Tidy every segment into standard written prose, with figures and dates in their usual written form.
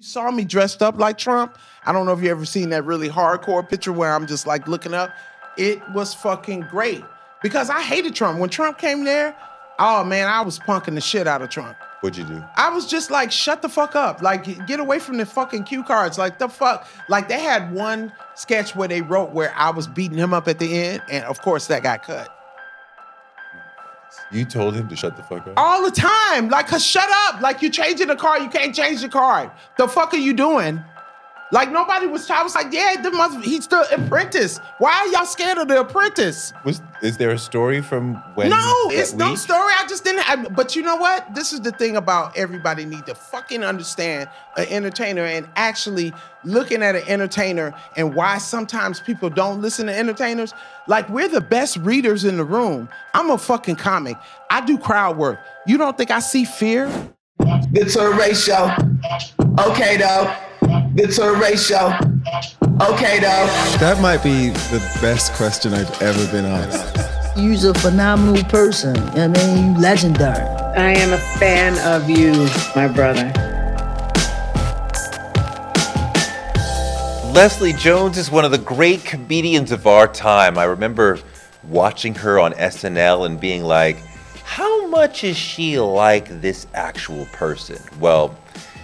You saw me dressed up like Trump. I don't know if you ever seen that really hardcore picture where I'm just like looking up. It was fucking great because I hated Trump. When Trump came there, oh man, I was punking the shit out of Trump. What'd you do? I was just like, shut the fuck up. Like, get away from the fucking cue cards. Like, the fuck. Like, they had one sketch where they wrote where I was beating him up at the end, and of course that got cut. You told him to shut the fuck up? All the time. Like, cause shut up. Like, you're changing the card. You can't change the card. The fuck are you doing? Like, nobody was, I was like, yeah, he's the apprentice. Why are y'all scared of the apprentice? Is there a story from when? No, it's no story. I just didn't. But you know what? This is the thing about everybody need to fucking understand an entertainer and actually looking at an entertainer and why sometimes people don't listen to entertainers. Like, we're the best readers in the room. I'm a fucking comic. I do crowd work. You don't think I see fear? The Touré show. Okay, though. The Touré show. Okay, though. That might be the best question I've ever been asked. You're a phenomenal person. I mean, you legendary. I am a fan of you, my brother. Leslie Jones is one of the great comedians of our time. I remember watching her on SNL and being like, how much is she like this actual person? Well,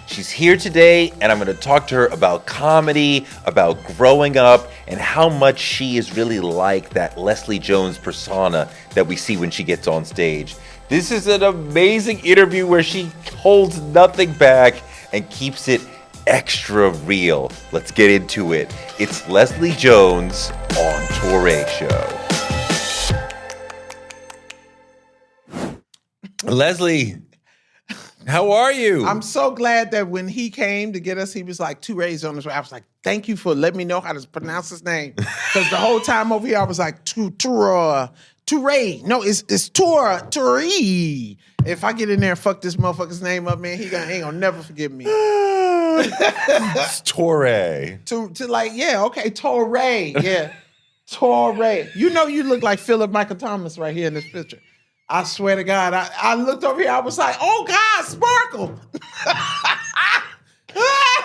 she's here today, and I'm going to talk to her about comedy, about growing up, and how much she is really like that Leslie Jones persona that we see when she gets on stage. This is an amazing interview where she holds nothing back and keeps it extra real. Let's get into it. It's Leslie Jones on Touré Show. Leslie, how are you? I'm so glad that when he came to get us, he was like, Touré's on his way. I was like, thank you for letting me know how to pronounce his name. Because the whole time over here, I was like, Touré. No, it's Touré. If I get in there and fuck this motherfucker's name up, man, he ain't gonna never forgive me. It's Touré. To like, yeah, okay, Touré. Yeah, Touré. You know you look like Philip Michael Thomas right here in this picture. I swear to God, I looked over here, I was like, oh God, Sparkle.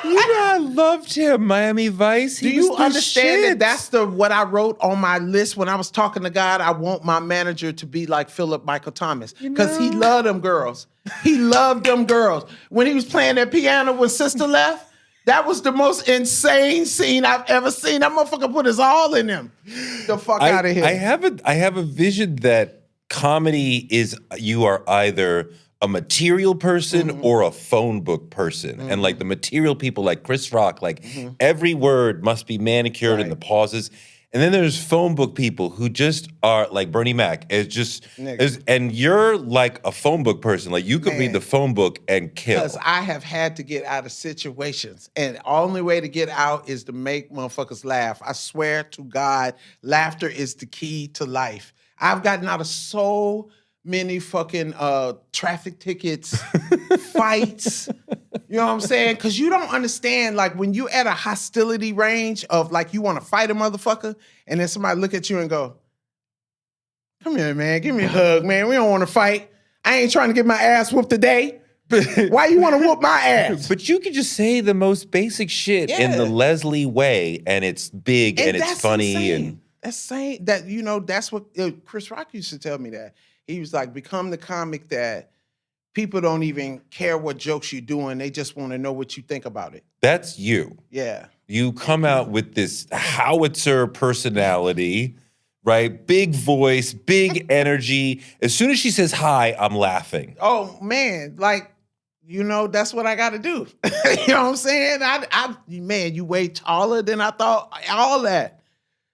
You know, I loved him, Miami Vice. Do you understand that that's what I wrote on my list when I was talking to God? I want my manager to be like Philip Michael Thomas because he loved them girls. He loved them girls. When he was playing that piano when Sister left, that was the most insane scene I've ever seen. That motherfucker put his all in him. The fuck out of here. I have a vision that comedy is you are either a material person or a phone book person. And like the material people like Chris Rock, like every word must be manicured in the pauses. And then there's phone book people who just are like Bernie Mac. And you're like a phone book person. Like you could read the phone book and kill. Because I have had to get out of situations. And the only way to get out is to make motherfuckers laugh. I swear to God, laughter is the key to life. I've gotten out of so many fucking traffic tickets, fights. You know what I'm saying? Because you don't understand, like, when you at a hostility range of, like, you want to fight a motherfucker, and then somebody look at you and go, come here, man, give me a hug, man. We don't want to fight. I ain't trying to get my ass whooped today. Why you want to whoop my ass? But you can just say the most basic shit in the Leslie way, and it's big and it's funny. Insane. And that's saying that, you know, that's what Chris Rock used to tell me that. He was like, become the comic that people don't even care what jokes you're doing. They just want to know what you think about it. that's you. Yeah. You come out with this howitzer personality, right? Big voice, big energy. As soon as she says hi, I'm laughing. Oh, man. Like, you know, that's what I got to do. You know what I'm saying? Man, you way taller than I thought. All that.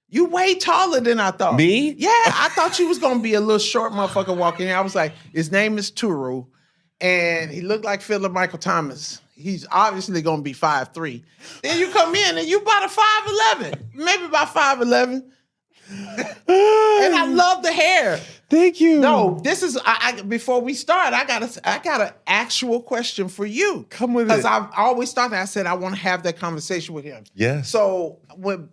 You way taller than I thought. Me? Yeah, I thought you was going to be a little short motherfucker walking in. I was like, his name is Toure, and he looked like Philip Michael Thomas. He's obviously going to be 5'3". Then you come in and you about a 5'11", maybe about 5'11". And I love the hair. Thank you. No, this is before we start. I got an actual question for you. Come with it. Because I've always thought that. I said I want to have that conversation with him. Yeah. So when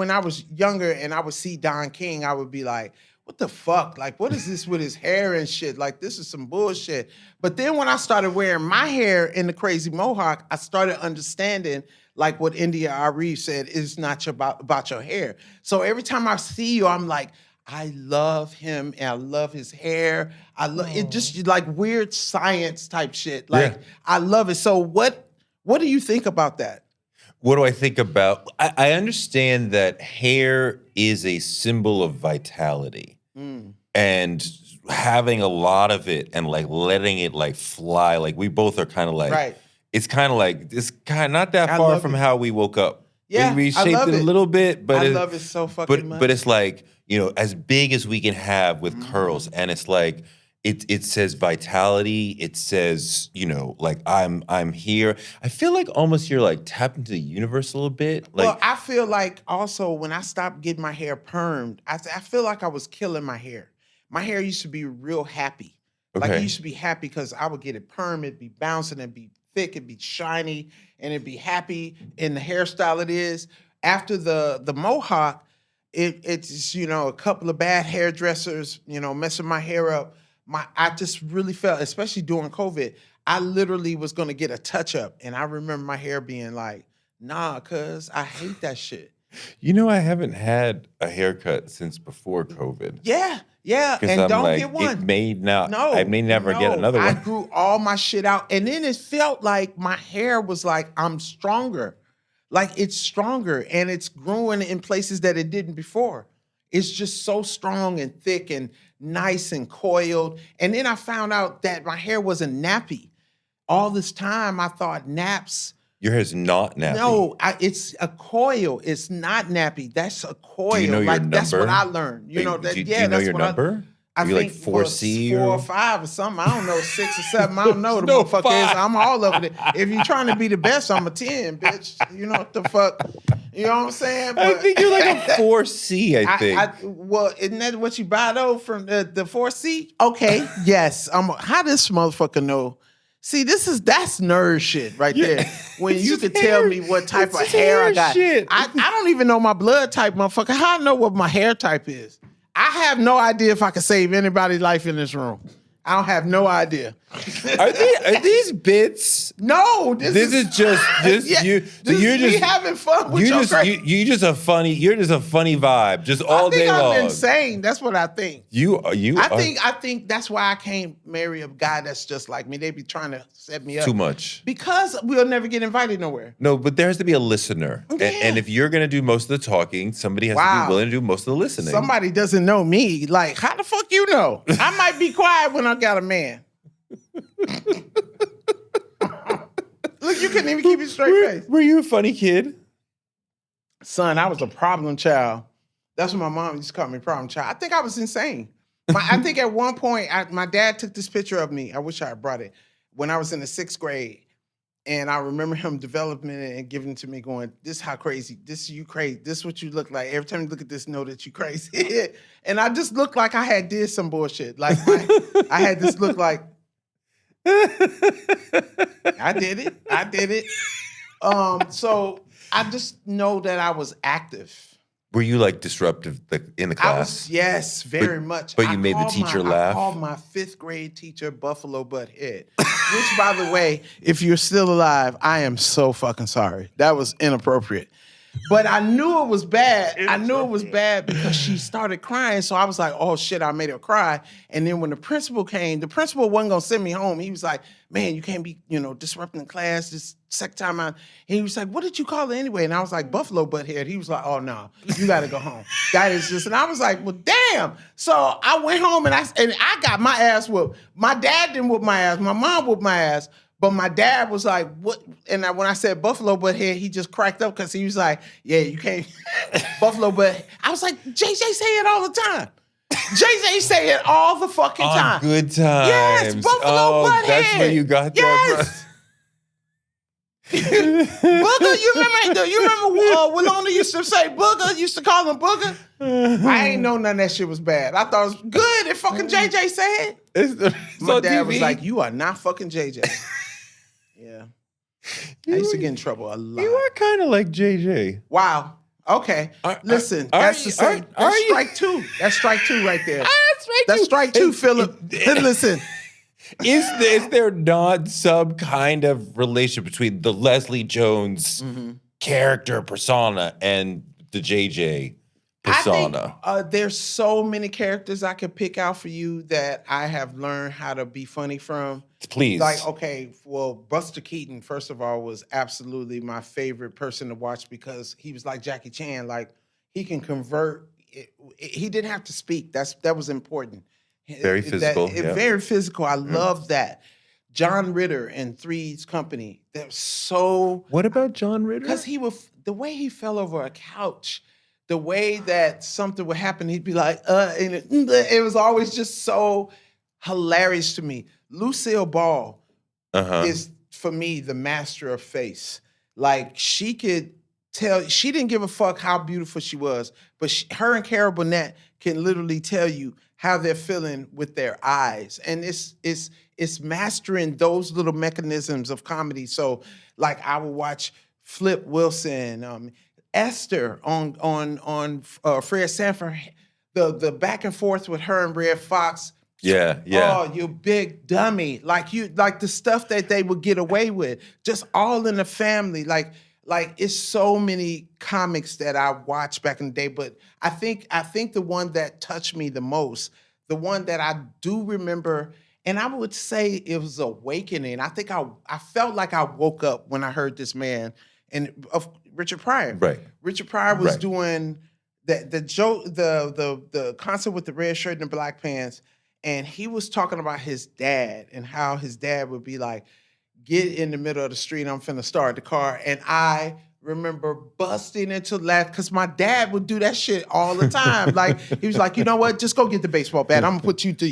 I was younger and I would see Don King, I would be like, what the fuck? Like, what is this with his hair and shit? Like, this is some bullshit. But then when I started wearing my hair in the crazy mohawk, I started understanding, like what India Ari said, it's not about your hair. So every time I see you, I'm like, I love him and I love his hair. I love it, just like weird science type shit. Like, I love it. So what do you think about that? What do I think about? I understand that hair is a symbol of vitality, and having a lot of it and like letting it like fly. Like we both are kind of like, it's kind of like it's kind of not that far from how we woke up. Yeah, we shaped it a little bit, but I love it so fucking much. But it's like, you know, as big as we can have with curls, and it's like. It says vitality. It says, you know, like I'm here. I feel like almost you're like tapped into the universe a little bit. Like, well, I feel like also when I stopped getting my hair permed, I feel like I was killing my hair. My hair used to be real happy. Like it used to be happy because I would get it permed, it'd be bouncing, it'd be thick, it'd be shiny, and it'd be happy in the hairstyle it is. After the mohawk, it's, you know, a couple of bad hairdressers, you know, messing my hair up. I just really felt, especially during COVID, I literally was gonna get a touch up, and I remember my hair being like, "Nah, cuz I hate that shit." you know, I haven't had a haircut since before COVID. Yeah, and I'm don't like, get one. It may not. No, I may never get another one. I grew all my shit out, and then it felt like my hair was like I'm stronger, like it's stronger, and it's growing in places that it didn't before. It's just so strong and thick and nice and coiled. And then I found out that my hair wasn't nappy. All this time I thought naps. Your hair's not nappy. No, it's a coil. It's not nappy. That's a coil. Do you know your like number? That's what I learned. You know that. Do you Yeah, know that's your what number? I you think like 4C 4 or or 5 or something. I don't know, 6 or 7. I don't know. The No, motherfucker 5. is. I'm all over it. If you're trying to be the best, I'm a 10, bitch. You know what the fuck? You know what I'm saying? I think you're like a 4C, I think. Well, isn't that what you buy though from the 4C? Okay, yes. How this motherfucker know? See, that's nerd shit right there. When you can tell me what type of hair I got. Shit. I don't even know my blood type, motherfucker. How I know what my hair type is? I have no idea if I can save anybody's life in this room. I don't have no idea. Are these bits? No, This is just you. So you're just having fun with you just a funny. You're just a funny vibe, just all day long. I'm insane. That's what I think. I think that's why I can't marry a guy that's just like me. They be trying to set me up too much because we'll never get invited nowhere. No, but there has to be a listener, and if you're gonna do most of the talking, somebody has to be willing to do most of the listening. Somebody doesn't know me. Like, how the fuck you know? I might be quiet when I got a man. Look, you couldn't even keep a straight face. Were you a funny kid? Son, I was a problem child. That's what my mom used to call me, problem child. I think I was insane. I think at one point, my dad took this picture of me. I wish I had brought it. When I was in the 6th grade. And I remember him developing it and giving it to me going, this how crazy, this you crazy, this what you look like. Every time you look at this, know that you crazy. And I just looked like I had did some bullshit. Like I had this look like, I did it. So I just know that I was active. Were you like disruptive in the class? Yes, very much. But you made the teacher laugh? I called my 5th grade teacher Buffalo Butt Head. Which, by the way, if you're still alive, I am so fucking sorry. That was inappropriate. But I knew it was bad. I knew it was bad because she started crying. So I was like, oh shit, I made her cry. And then when the principal came, the principal wasn't gonna send me home. He was like, man, you can't be, disrupting the class this second time out. And he was like, what did you call it anyway? And I was like, Buffalo Butt Head. He was like, oh no, you gotta go home. That is just, and I was like, well, damn. So I went home and I got my ass whooped. My dad didn't whoop my ass. My mom whooped my ass. But my dad was like, what? And when I said Buffalo Butt Head, he just cracked up because he was like, yeah, you can't. Buffalo Butt. I was like, JJ say it all the time. JJ say it all the fucking time. Good times. Yes, Buffalo Butt Head. That's where you got that from. Booger, you remember Willona used to say Booger, used to call him Booger? I ain't know none of that shit was bad. I thought it was good if fucking JJ said it. My dad was like, you are not fucking JJ. Yeah. I used to get in trouble a lot. You are kind of like JJ. Wow. Okay. Listen, that's the same. are That's you- strike two. That's strike two right there. That's That's strike two, Philip. Listen. Is there not some kind of relation between the Leslie Jones character persona and the JJ persona? I think there's so many characters I could pick out for you that I have learned how to be funny from. Please. Like, okay, well, Buster Keaton, first of all, was absolutely my favorite person to watch because he was like Jackie Chan. Like, he can convert. He didn't have to speak. That was important. Very physical. Very physical. I love that. John Ritter and Three's Company. They're so. What about John Ritter? Because the way he fell over a couch, the way that something would happen, he'd be like, and it was always just so hilarious to me. Lucille Ball is, for me, the master of face. Like, she could tell, she didn't give a fuck how beautiful she was, but her and Carol Burnett can literally tell you how they're feeling with their eyes. And it's mastering those little mechanisms of comedy. So, like, I would watch Flip Wilson, Esther on Fred Sanford, the back and forth with her and Red Fox. Yeah. Oh, you big dummy. Like the stuff that they would get away with. Just all in the family. Like it's so many comics that I watched back in the day. But I think the one that touched me the most, the one that I do remember, and I would say it was awakening. I think I felt like I woke up when I heard this man and of Richard Pryor. Right. Richard Pryor was doing the joke, the concert with the red shirt and the black pants. And he was talking about his dad and how his dad would be like, get in the middle of the street, I'm finna start the car. And I remember busting into laugh because my dad would do that shit all the time. Like, he was like, you know what? Just go get the baseball bat. I'm gonna put you through.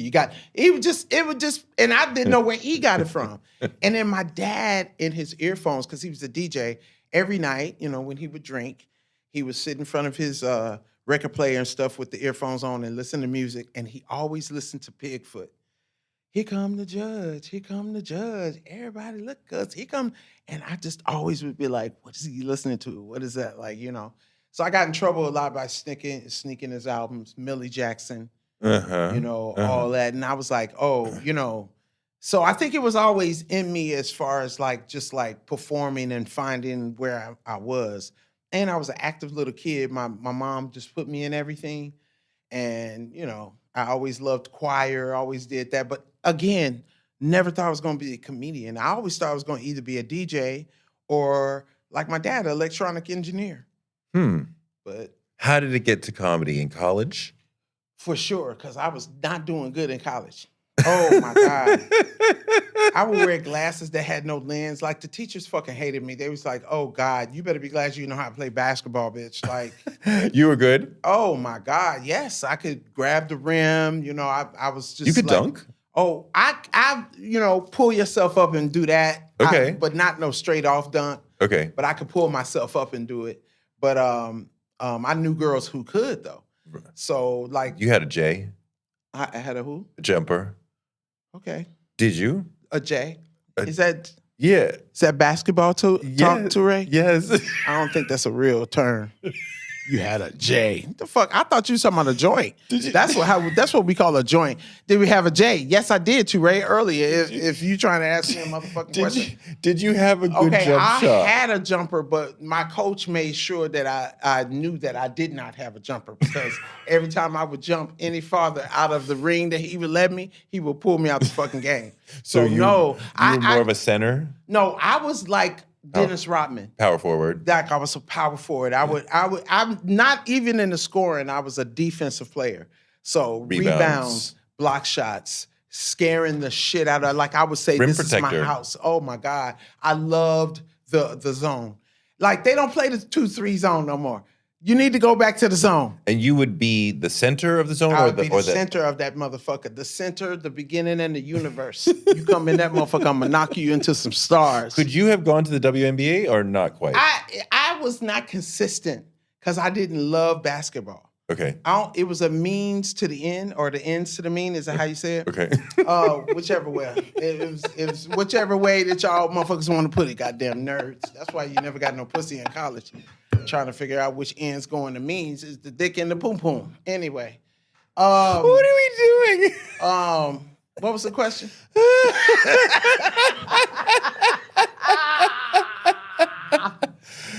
It would just, and I didn't know where he got it from. And then my dad in his earphones, because he was a DJ, every night, when he would drink, he would sit in front of his record player and stuff with the earphones on and listen to music. And he always listened to Pigfoot. Here come the judge. Here come the judge. Everybody look, cuz he come. And I just always would be like, what is he listening to? What is that? Like, So I got in trouble a lot by sneaking his albums, Millie Jackson, all that. And I was like, So I think it was always in me as far as like, just like performing and finding where I was. And I was an active little kid. My mom just put me in everything. And, I always loved choir, always did that. But again, never thought I was going to be a comedian. I always thought I was going to either be a DJ or, like my dad, an electronic engineer. But how did it get to comedy in college? For sure, because I was not doing good in college. Oh, my God. I would wear glasses that had no lens. Like, the teachers fucking hated me. They was like, oh, God, you better be glad you know how to play basketball, bitch. Like, you were good? Oh, my God, yes. I could grab the rim. I was just You could dunk? Oh, I pull yourself up and do that. Okay. But not no straight off dunk. Okay. But I could pull myself up and do it. But I knew girls who could, though. So, like. You had a J? I had a who? A jumper. Okay. Did you? A J. Is that basketball talk, Touré? Yes. I don't think that's a real term. You had a J. What the fuck? I thought you were talking about a joint. That's what we call a joint. Did we have a J? Yes, I did, Touré, earlier. If you trying to ask me a motherfucking question. Did you have a good jump shot? I had a jumper, but my coach made sure that I knew that I did not have a jumper because every time I would jump any farther out of the ring that he would let me, he would pull me out the fucking game. So you were more of a center? No, I was like Dennis Rodman. Power forward. Like I was a power forward. I'm not even in the scoring. I was a defensive player. So rebounds, block shots, scaring the shit out of, like I would say, this is my house. Oh my God. I loved the zone. Like they don't play the 2-3 zone no more. You need to go back to the zone. And you would be the center of the zone? I would be the center of that motherfucker. The center, the beginning, and the universe. You come in that motherfucker, I'm going to knock you into some stars. Could you have gone to the WNBA or not quite? I was not consistent because I didn't love basketball. Okay. It was a means to the end, or the ends to the mean. Is that how you say it? Okay. Whichever way. It was whichever way that y'all motherfuckers want to put it, goddamn nerds. That's why you never got no pussy in college. trying to figure out which end's going to means is the dick and the poom poom. Anyway, What are we doing? what was the question?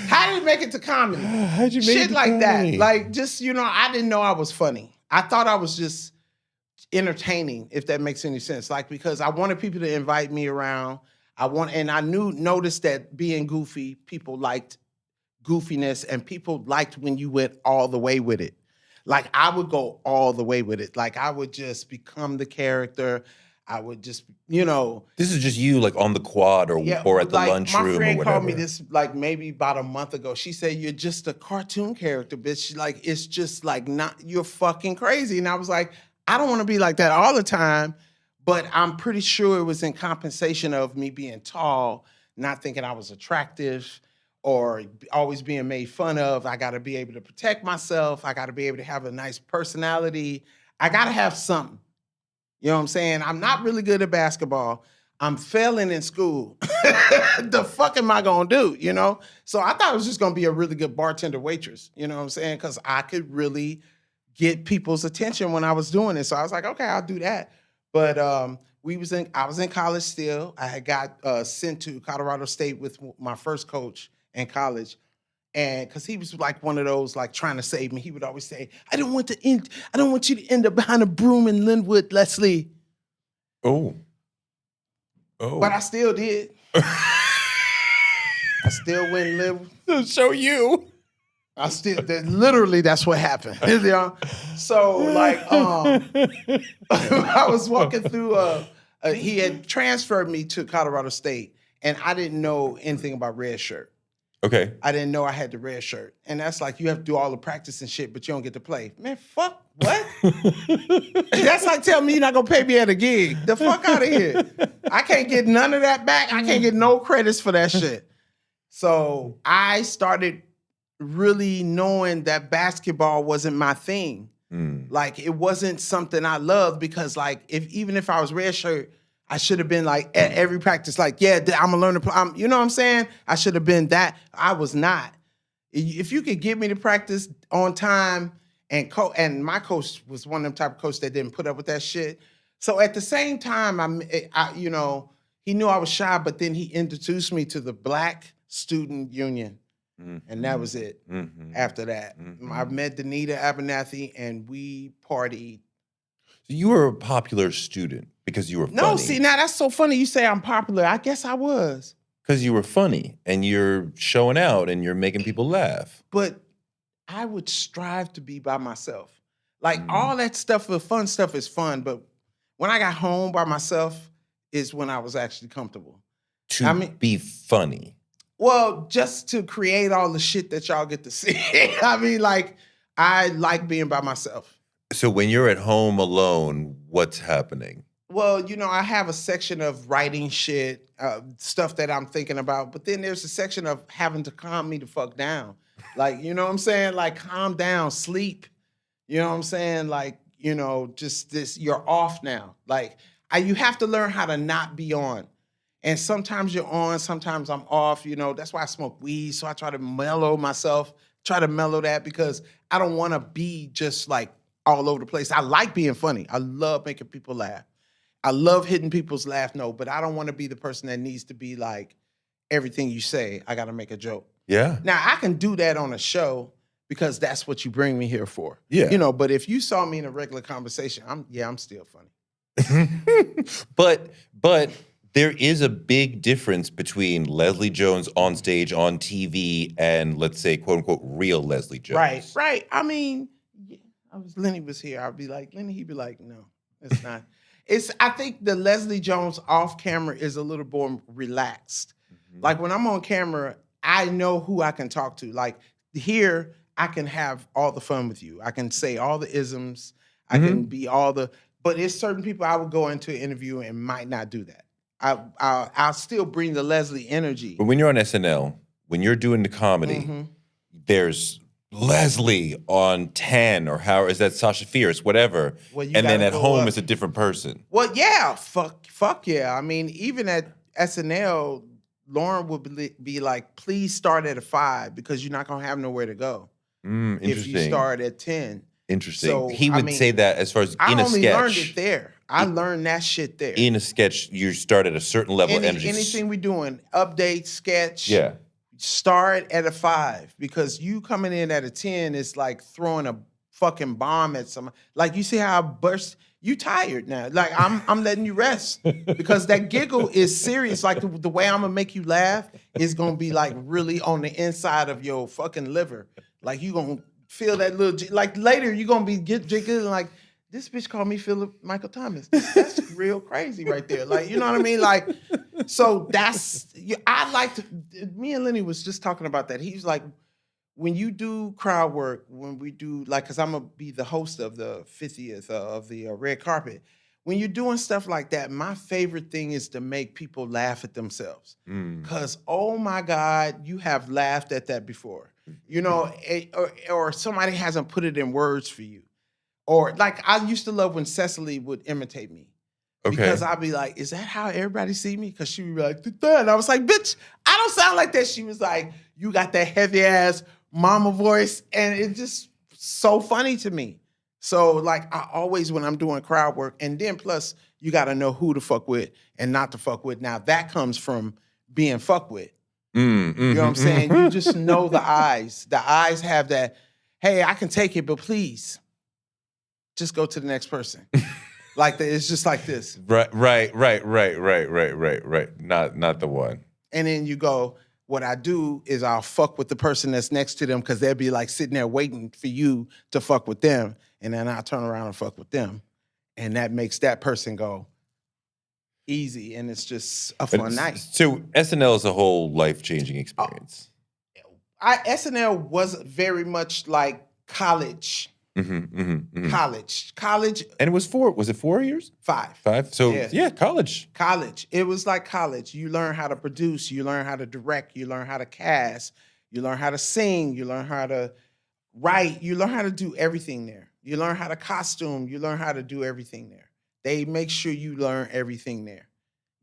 How did it make it to comedy? How'd you make Shit it to like comedy? that. Like, just, I didn't know I was funny. I thought I was just entertaining, if that makes any sense. Like, because I wanted people to invite me around. And I noticed that being goofy, people liked goofiness, and people liked when you went all the way with it. Like, I would go all the way with it. Like, I would just become the character. I would just, This is just you, like on the quad or at the like, lunchroom or my friend whatever. called me this like maybe about a month ago. She said, "You're just a cartoon character, bitch. She's like, it's just like you're fucking crazy." And I was like, I don't want to be like that all the time, but I'm pretty sure it was in compensation of me being tall, not thinking I was attractive, or always being made fun of. I got to be able to protect myself. I got to be able to have a nice personality. I got to have something. You know what I'm saying? I'm not really good at basketball. I'm failing in school. The fuck am I gonna do? So I thought it was just gonna be a really good bartender waitress. You know what I'm saying? Because I could really get people's attention when I was doing it. So I was like, okay, I'll do that. But I was in college still. I had got sent to Colorado State with my first coach in college. And because he was like one of those like trying to save me, he would always say, I don't want you to end up behind a broom in Linwood, Leslie. Oh. But I still did. I still went and lived. So you. Literally, that's what happened. So like, I was walking through, he had transferred me to Colorado State, and I didn't know anything about red shirt. Okay. I didn't know I had the red shirt. And that's like, you have to do all the practice and shit, but you don't get to play. Man, fuck, what? That's like telling me you're not going to pay me at a gig. The fuck out of here. I can't get none of that back. I can't get no credits for that shit. So I started really knowing that basketball wasn't my thing. Like, it wasn't something I loved, because like, even if I was red shirt, I should have been like at every practice, like, yeah, I'm gonna learn to play. You know what I'm saying? I should have been that. I was not. If you could get me to practice on time, and my coach was one of them type of coach that didn't put up with that shit. So at the same time, he knew I was shy, but then he introduced me to the Black Student Union. And that was it. After that, I met Danita Abernathy, and we partied. So you were a popular student because you were funny. No, see, now that's so funny. You say I'm popular. I guess I was. Because you were funny and you're showing out and you're making people laugh. But I would strive to be by myself. Like, all that stuff, the fun stuff is fun, but when I got home by myself is when I was actually comfortable. Be funny. Well, just to create all the shit that y'all get to see. I like being by myself. So when you're at home alone, what's happening? Well, I have a section of writing shit, stuff that I'm thinking about, but then there's a section of having to calm me the fuck down. Like, you know what I'm saying? Like, calm down, sleep. You know what I'm saying? Like, just this, you're off now. Like, you have to learn how to not be on. And sometimes you're on, sometimes I'm off. That's why I smoke weed. So I try to mellow myself, that, because I don't want to be just like all over the place. I like being funny. I love making people laugh. I love hitting people's laugh note, but I don't want to be the person that needs to be like, everything you say, I got to make a joke. Yeah. Now, I can do that on a show because that's what you bring me here for. Yeah. But if you saw me in a regular conversation, I'm still funny. But there is a big difference between Leslie Jones on stage, on TV, and let's say, quote unquote, real Leslie Jones. Right. I mean, Lenny was here. I'd be like, Lenny, he'd be like, no, it's not. I think the Leslie Jones off camera is a little more relaxed. Like, when I'm on camera, I know who I can talk to. Like, here, I can have all the fun with you. I can say all the isms. I can be but there's certain people I would go into an interview and might not do that. I'll still bring the Leslie energy. But when you're on SNL, when you're doing the comedy, there's Leslie on 10, or how is that Sasha Fierce, whatever. Well, and then at home it's a different person. Well, yeah, fuck yeah. I mean, even at SNL, Lauren would be like, please start at a 5 because you're not gonna have nowhere to go if you Interesting. start at 10. Interesting. So, He I would mean, say that as far as I in a only sketch. learned it there. I learned that shit there. In a sketch, you start at a certain level of energy. Anything we doing, update, sketch, Yeah. start at a 5 because you coming in at a 10 is like throwing a fucking bomb at someone. Like you see how I burst. You tired now. Like I'm letting you rest because that giggle is serious. Like the way I'm gonna make you laugh is gonna be like really on the inside of your fucking liver. Like you gonna feel that little, like later you're gonna be giggling like, this bitch called me Philip Michael Thomas. That's real crazy right there. Like, you know what I mean? Like, so I like to, me and Lenny was just talking about that. He's like, when you do crowd work, when we do, like, because I'm going to be the host of the 50th of the red carpet. When you're doing stuff like that, my favorite thing is to make people laugh at themselves. Because, oh my God, you have laughed at that before. You know, or somebody hasn't put it in words for you. Or like I used to love when Cecily would imitate me. Okay. Because I'd be like, is that how everybody see me? Because she would be like, "Duh." And I was like, bitch, I don't sound like that. She was like, you got that heavy ass mama voice. And it's just so funny to me. So like I always, when I'm doing crowd work, and then plus you got to know who to fuck with and not to fuck with. Now that comes from being fucked with. You know what I'm saying? You just know the eyes. The eyes have that, hey, I can take it, but please. Just go to the next person. Like it's just like this. Right. Not the one. And then you go, what I do is I'll fuck with the person that's next to them because they'll be like sitting there waiting for you to fuck with them. And then I'll turn around and fuck with them. And that makes that person go easy. And it's just a fun night. So SNL is a whole life-changing experience. SNL was very much like college. College. And it was 4 years? 5. 5? So yeah, college. College. It was like college. You learn how to produce, you learn how to direct, you learn how to cast, you learn how to sing, you learn how to write, you learn how to do everything there. You learn how to costume, you learn how to do everything there. They make sure you learn everything there.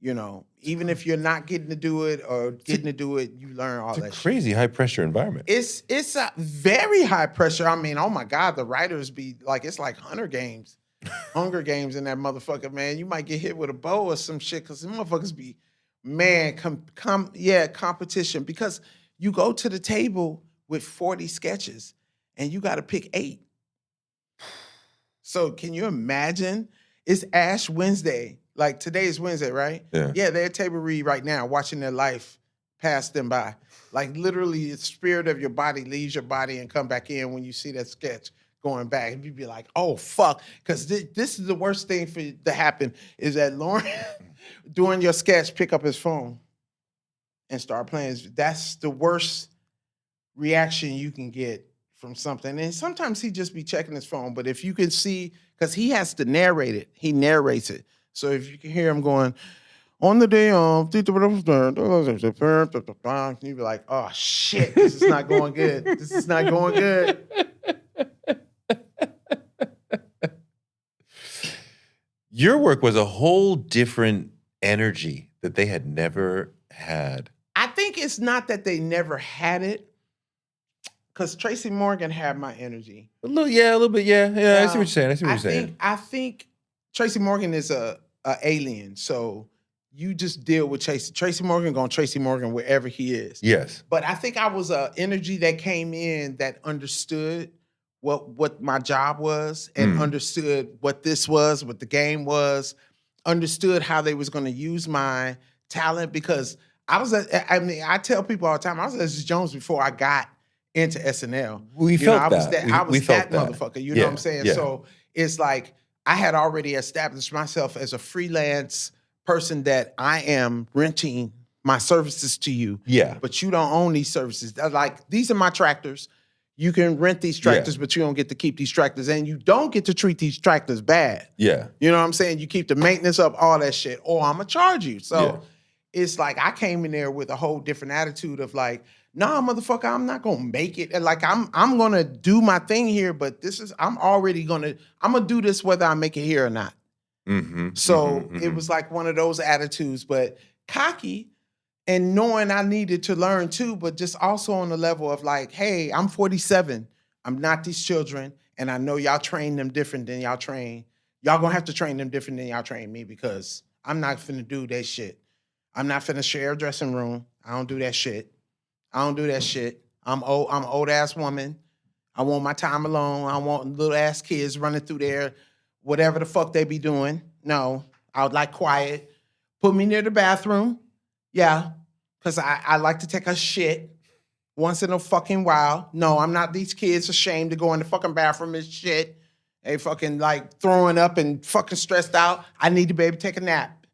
You know, even if you're not getting to do it or getting to do it, you learn all that It's a crazy high pressure environment. It's a very high pressure. I mean, oh my God, the writers be like, it's like Hunger Games in that motherfucker, man. You might get hit with a bow or some shit because the motherfuckers be, man, competition. Because you go to the table with 40 sketches and you got to pick 8. So can you imagine? It's Ash Wednesday. Like today is Wednesday, right? Yeah. They're at table read right now, watching their life pass them by. Like literally, the spirit of your body leaves your body and come back in when you see that sketch going back. And you'd be like, oh, fuck. Because this is the worst thing to happen is that Lauren, during your sketch, pick up his phone and start playing. That's the worst reaction you can get from something. And sometimes he just be checking his phone. But if you can see, because he has to narrate it. He narrates it. So if you can hear him going, on the day of, you'd be like, oh shit, this is not going good. This is not going good. Your work was a whole different energy that they had never had. I think it's not that they never had it, because Tracy Morgan had my energy. A little bit, yeah. I see what you're saying. I think Tracy Morgan is a alien, so you just deal with Tracy Morgan going Tracy Morgan wherever he is. Yes. But I think I was an energy that came in that understood what my job was and understood what this was, what the game was, understood how they was going to use my talent because I tell people all the time, I was at Jones before I got into SNL. We felt that. I was that motherfucker. You know what I'm saying? Yeah. So it's like I had already established myself as a freelance person that I am renting my services to you. Yeah. But you don't own these services. They're like, these are my tractors. You can rent these tractors, but you don't get to keep these tractors. And you don't get to treat these tractors bad. Yeah. You know what I'm saying? You keep the maintenance up, all that shit, or I'm going to charge you. So it's like I came in there with a whole different attitude of like, nah, motherfucker, I'm not gonna make it. And like I'm gonna do my thing here, but I'm gonna do this whether I make it here or not. It was like one of those attitudes, but cocky, and knowing I needed to learn too, but just also on the level of like, hey, I'm 47. I'm not these children, and I know y'all train them different than y'all train. Y'all gonna have to train them different than y'all train me because I'm not finna do that shit. I'm not finna share a dressing room. I don't do that shit. I don't do that shit. I'm an old ass woman. I want my time alone. I want little ass kids running through there, whatever the fuck they be doing. No, I would like quiet. Put me near the bathroom. Yeah, because I like to take a shit once in a fucking while. No, I'm not these kids ashamed to go in the fucking bathroom and shit. They fucking like throwing up and fucking stressed out. I need to be able to take a nap.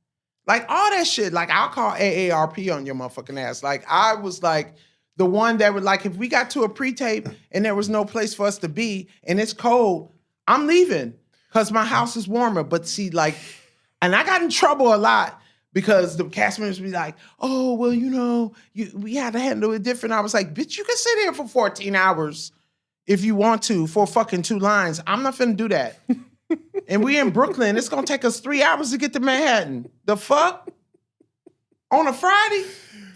Like all that shit. Like I'll call AARP on your motherfucking ass. Like I was like the one that would like, if we got to a pre-tape and there was no place for us to be and it's cold, I'm leaving because my house is warmer. But see, like, and I got in trouble a lot because the cast members be like, oh, well, you know, we had to handle it different. I was like, bitch, you can sit here for 14 hours if you want to for fucking 2 lines. I'm not finna do that. And we in Brooklyn. It's gonna take us 3 hours to get to Manhattan. The fuck? On a Friday?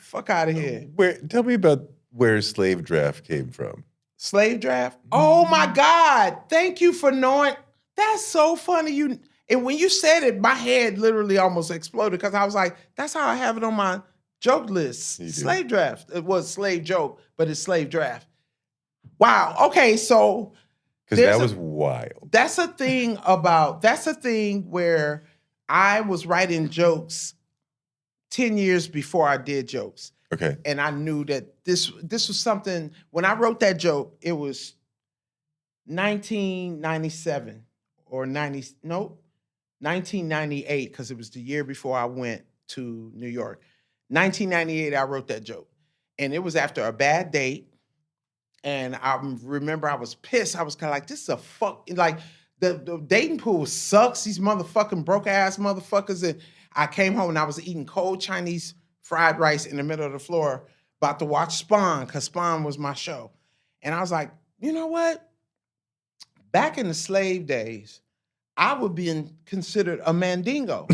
Fuck out of here. Tell me about where Slave Draft came from. Slave Draft? Oh my God. Thank you for knowing. That's so funny. And when you said it, my head literally almost exploded because I was like, that's how I have it on my joke list. Slave Draft. It was Slave Joke, but it's Slave Draft. Wow. Okay, so because that was wild. That's a thing where I was writing jokes 10 years before I did jokes. Okay. And I knew that this was something, when I wrote that joke, it was 1997 or 1998, because it was the year before I went to New York. 1998, I wrote that joke. And it was after a bad date. And I remember I was pissed. I was kind of like, this is a fuck. Like, the dating pool sucks. These motherfucking broke-ass motherfuckers. And I came home and I was eating cold Chinese fried rice in the middle of the floor, about to watch Spawn, because Spawn was my show. And I was like, you know what? Back in the slave days, I would be considered a mandingo.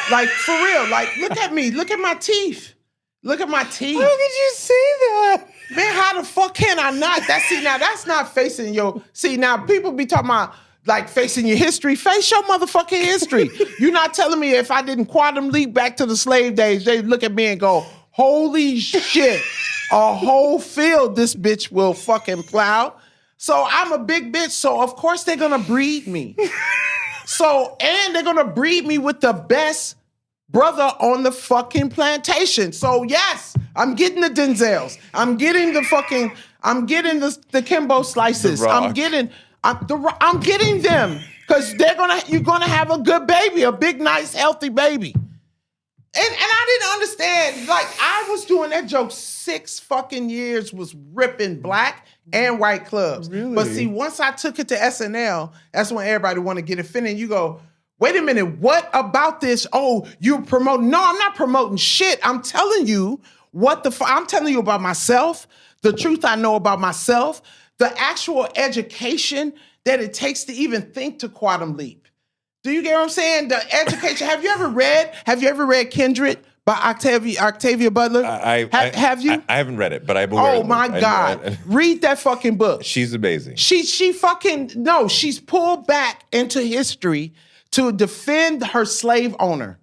Like, for real. Like, look at me. Look at my teeth. Look at my teeth. How could you say that? Man, how the fuck can I not? That's not facing your... See, now, people be talking about, like, facing your history. Face your motherfucking history. You're not telling me if I didn't quantum leap back to the slave days, they look at me and go, holy shit, a whole field this bitch will fucking plow. So I'm a big bitch, so of course they're gonna breed me. And they're gonna breed me with the best brother on the fucking plantation. So yes, I'm getting the Denzels. I'm getting the Kimbo Slices. I'm getting them because you're gonna have a good baby, a big, nice, healthy baby. And I didn't understand. Like, I was doing that joke 6 fucking years, was ripping black and white clubs. Really? But see, once I took it to SNL, that's when everybody want to get offended. You go, wait a minute, what about this? Oh, you promoting? No, I'm not promoting shit. I'm telling you I'm telling you about myself, the truth I know about myself, the actual education that it takes to even think to quantum leap. Do you get what I'm saying? The education. Have you ever read Kindred by Octavia Butler? Have you? I haven't read it, but I'm aware. Oh my God. Read that fucking book. She's amazing. She's pulled back into history to defend her slave owner.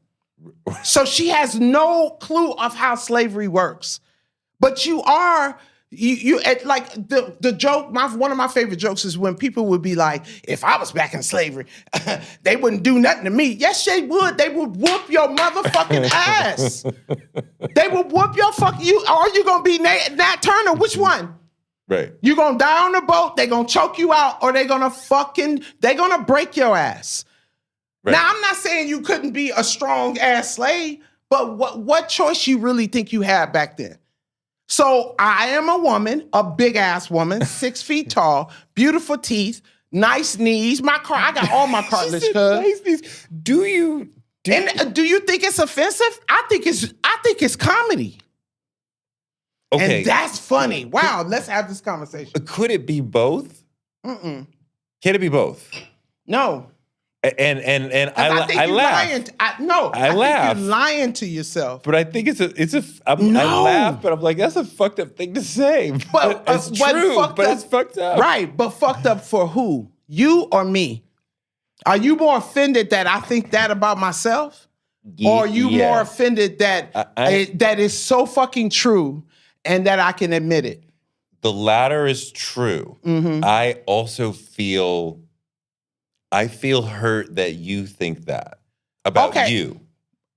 So she has no clue of how slavery works. But you are... You like the joke. One of my favorite jokes is when people would be like, "If I was back in slavery, they wouldn't do nothing to me." Yes, they would. They would whoop your motherfucking ass. They would whoop your you. Are you gonna be Nat Turner? Which one? Right. You gonna die on the boat? They gonna choke you out, or they gonna break your ass. Right. Now, I'm not saying you couldn't be a strong ass slave, but what choice you really think you had back then? So I am a woman, a big ass woman, 6 feet tall, beautiful teeth, nice knees. I got all my cartilage. Nice knees. Do you think it's offensive? I think it's comedy. Okay. And that's funny. Wow, let's have this conversation. Could it be both? Mm-mm. Can it be both? No. And I think you're laugh. lying. I laugh. think you're lying to yourself. But I think I No. laugh, but I'm like, that's a fucked up thing to say. But it's true, but it's fucked up. Right, but fucked up for who? You or me? Are you more offended that I think that about myself? Or are you more offended that that is so fucking true and that I can admit it? The latter is true. Mm-hmm. I also feel hurt that you think that about you.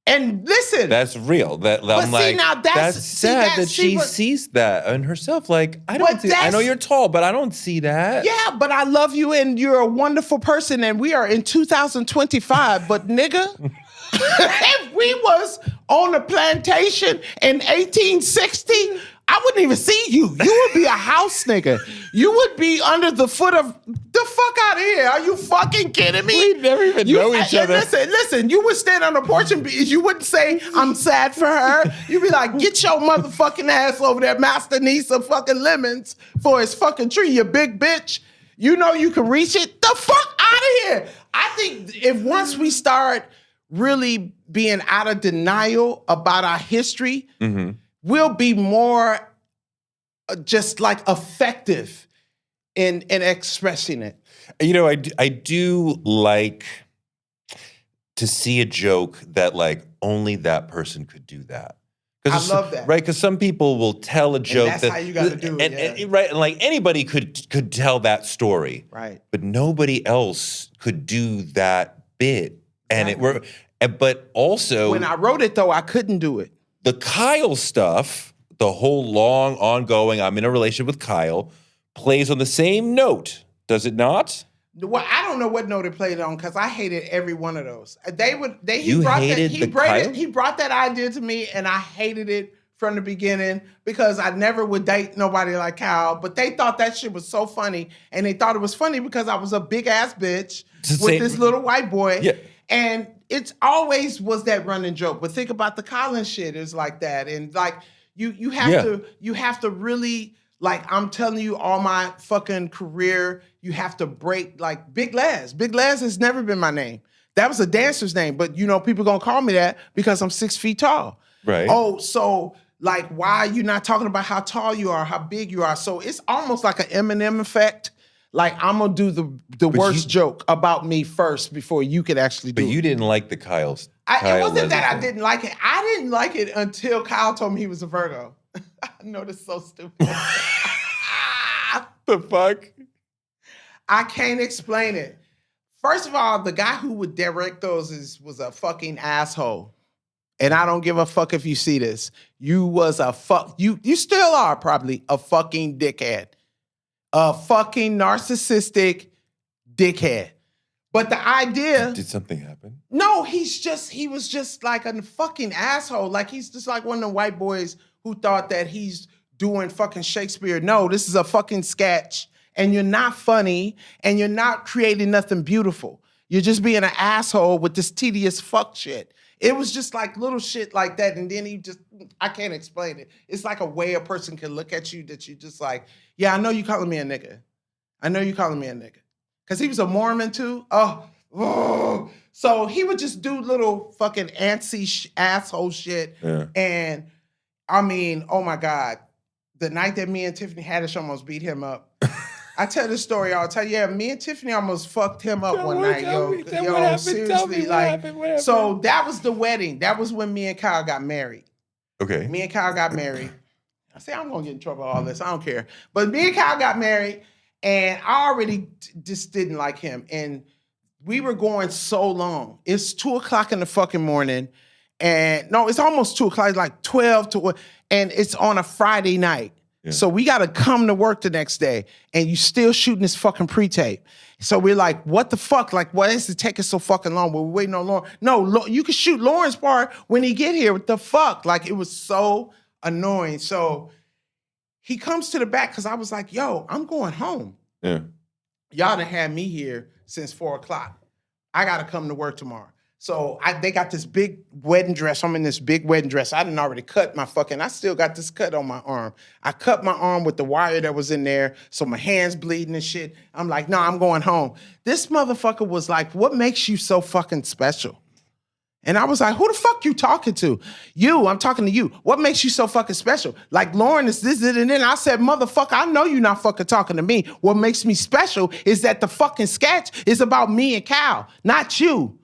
And listen, That's real. That But I'm see, like, now that's sad that she sees that in herself. Like, I don't see. I know you're tall, but I don't see that. yeah, but I love you and you're a wonderful person and we are in 2025. But nigga, if we was on a plantation in 1860, I wouldn't even see you. You would be a house nigga. You would be under the foot of the fuck out of here. Are you fucking kidding me? We never even know each other. Listen, you would stand on the porch and you wouldn't say, I'm sad for her. You'd be like, get your motherfucking ass over there. Master needs some fucking lemons for his fucking tree, you big bitch. You know you can reach it. The fuck out of here. I think if once we start really being out of denial about our history, we'll be more just like effective in expressing it. You know, I do like to see a joke that like only that person could do that. I love that. Right, because some people will tell a joke that's how you gotta do it, right, and like anybody could tell that story. Right. But nobody else could do that bit. But also When I wrote it though, I couldn't do it. the Kyle stuff, the whole long ongoing, I'm in a relationship with Kyle, plays on the same note, does it not? Well, I don't know what note it played on because I hated every one of those. He brought that idea to me and I hated it from the beginning because I never would date nobody like Kyle, but they thought that shit was so funny and they thought it was funny because I was a big ass bitch with this little white boy. Yeah. And it's always was that running joke. But think about the Colin shit is like that. And like you have to really, like I'm telling you all my fucking career, you have to break like Big Laz. Big Laz has never been my name. That was a dancer's name, but you know, people gonna call me that because I'm 6 feet tall. Right. Oh, so like why are you not talking about how tall you are, how big you are? So it's almost like an Eminem effect. Like I'm gonna do the worst joke about me first before you could actually do it. But you didn't like the Kyle's. It wasn't that I didn't like it. I didn't like it until Kyle told me he was a Virgo. I know this is so stupid. The fuck? I can't explain it. First of all, the guy who would direct those was a fucking asshole. And I don't give a fuck if you see this. You was a fuck. You still are probably a fucking dickhead. A fucking narcissistic dickhead. But the idea... Did something happen? No, he was just like a fucking asshole. Like he's just like one of the white boys who thought that he's doing fucking Shakespeare. No, this is a fucking sketch. And you're not funny. And you're not creating nothing beautiful. You're just being an asshole with this tedious fuck shit. It was just like little shit like that. And then I can't explain it. It's like a way a person can look at you that you just like, yeah, I know you calling me a nigga. I know you calling me a nigga. Because he was a Mormon too. Oh. So he would just do little fucking antsy asshole shit. Yeah. And I mean, oh my God. The night that me and Tiffany Haddish almost beat him up. I tell this story all the time. Yeah, me and Tiffany almost fucked him up one night. Seriously, like, so that was the wedding. That was when me and Kyle got married. Okay. Me and Kyle got married. I say I'm gonna get in trouble with all this. I don't care. But me and Kyle got married, and I already just didn't like him. And we were going so long. It's 2:00 in the fucking morning, and no, it's almost 2:00. It's like 12 to, and it's on a Friday night. Yeah. So we got to come to work the next day, and you still shooting this fucking pre-tape. So we're like, what the fuck? Like, why is it taking so fucking long? We're waiting on Lauren. No, you can shoot Lauren's part when he get here. What the fuck? Like, it was so annoying. So he comes to the back because I was like, yo, I'm going home. Yeah. Y'all done had me here since 4:00. I got to come to work tomorrow. So they got this big wedding dress. I'm in this big wedding dress. I didn't already cut I still got this cut on my arm. I cut my arm with the wire that was in there, so my hand's bleeding and shit. I'm like, no, I'm going home. This motherfucker was like, what makes you so fucking special? And I was like, who the fuck you talking to? You, I'm talking to you. What makes you so fucking special? Like, Lauren is this, and then I said, motherfucker, I know you're not fucking talking to me. What makes me special is that the fucking sketch is about me and Cal, not you.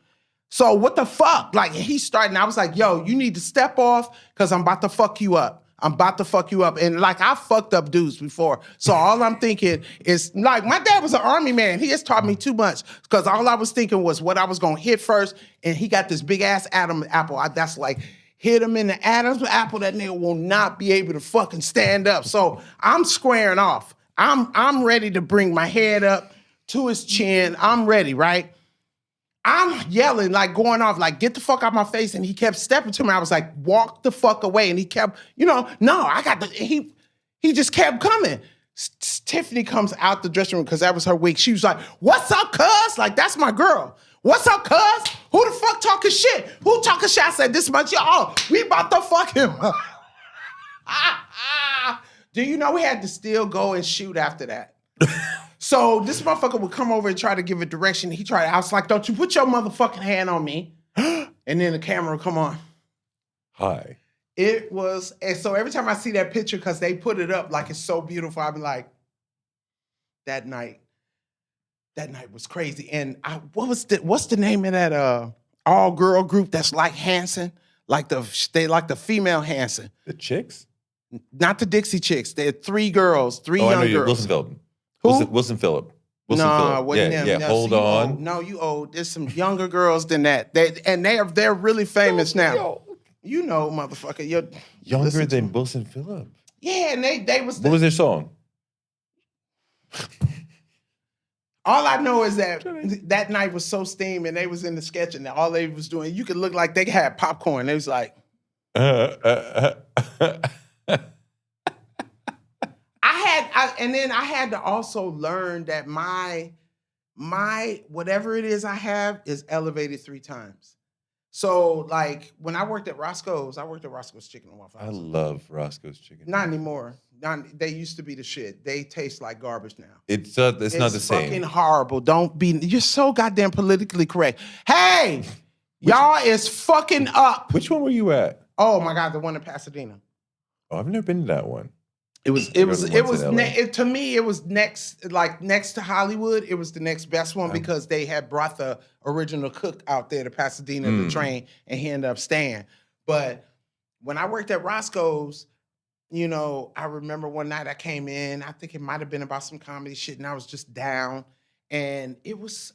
So what the fuck? Like, he started, I was like, yo, you need to step off because I'm about to fuck you up. I'm about to fuck you up. And like, I fucked up dudes before. So all I'm thinking is, like, my dad was an army man. He has taught me too much because all I was thinking was what I was going to hit first. And he got this big ass Adam apple. That's like, hit him in the Adam's apple. That nigga will not be able to fucking stand up. So I'm squaring off. I'm ready to bring my head up to his chin. I'm ready, right? I'm yelling, like going off, like, get the fuck out my face. And he kept stepping to me. I was like, walk the fuck away. And he kept, no, I got the, he just kept coming. Tiffany comes out the dressing room because that was her week. She was like, what's up, cuz? Like, that's my girl. What's up, cuz? Who the fuck talking shit? Who talking shit? I said, this much, y'all. We about to fuck him. Do you know we had to still go and shoot after that? So this motherfucker would come over and try to give a direction. I was like, don't you put your motherfucking hand on me. And then the camera would come on. Hi. It was, and so every time I see that picture, because they put it up like it's so beautiful, I'd be like, that night was crazy. And what's the name of that all-girl group that's like Hanson? They like the female Hanson. The Chicks? Not the Dixie Chicks. They're three girls, three young girls. Wilson Phillip. Who? Wilson Phillip. No, wasn't them. Yeah, No, hold so on. No, you old. There's some younger girls than that. They're really famous now. You know, motherfucker. You're Younger than Wilson Phillip. Yeah, and they was. What was their song? All I know is that night was so steamy, and they was in the sketch, and all they was doing, you could look like they had popcorn. They was like, and then I had to also learn that my whatever it is I have is elevated 3 times. So like when I worked at Roscoe's Chicken and Waffle House. I love Roscoe's Chicken. Not anymore. They used to be the shit. They taste like garbage now. It's not the same. It's fucking horrible. You're so goddamn politically correct. Hey, y'all is fucking up. Which one were you at? Oh my God, the one in Pasadena. Oh, I've never been to that one. To me, it was next to Hollywood. It was the next best one because they had brought the original cook out there to Pasadena to train, and he ended up staying. But when I worked at Roscoe's, I remember one night I came in. I think it might have been about some comedy shit, and I was just down. And it was,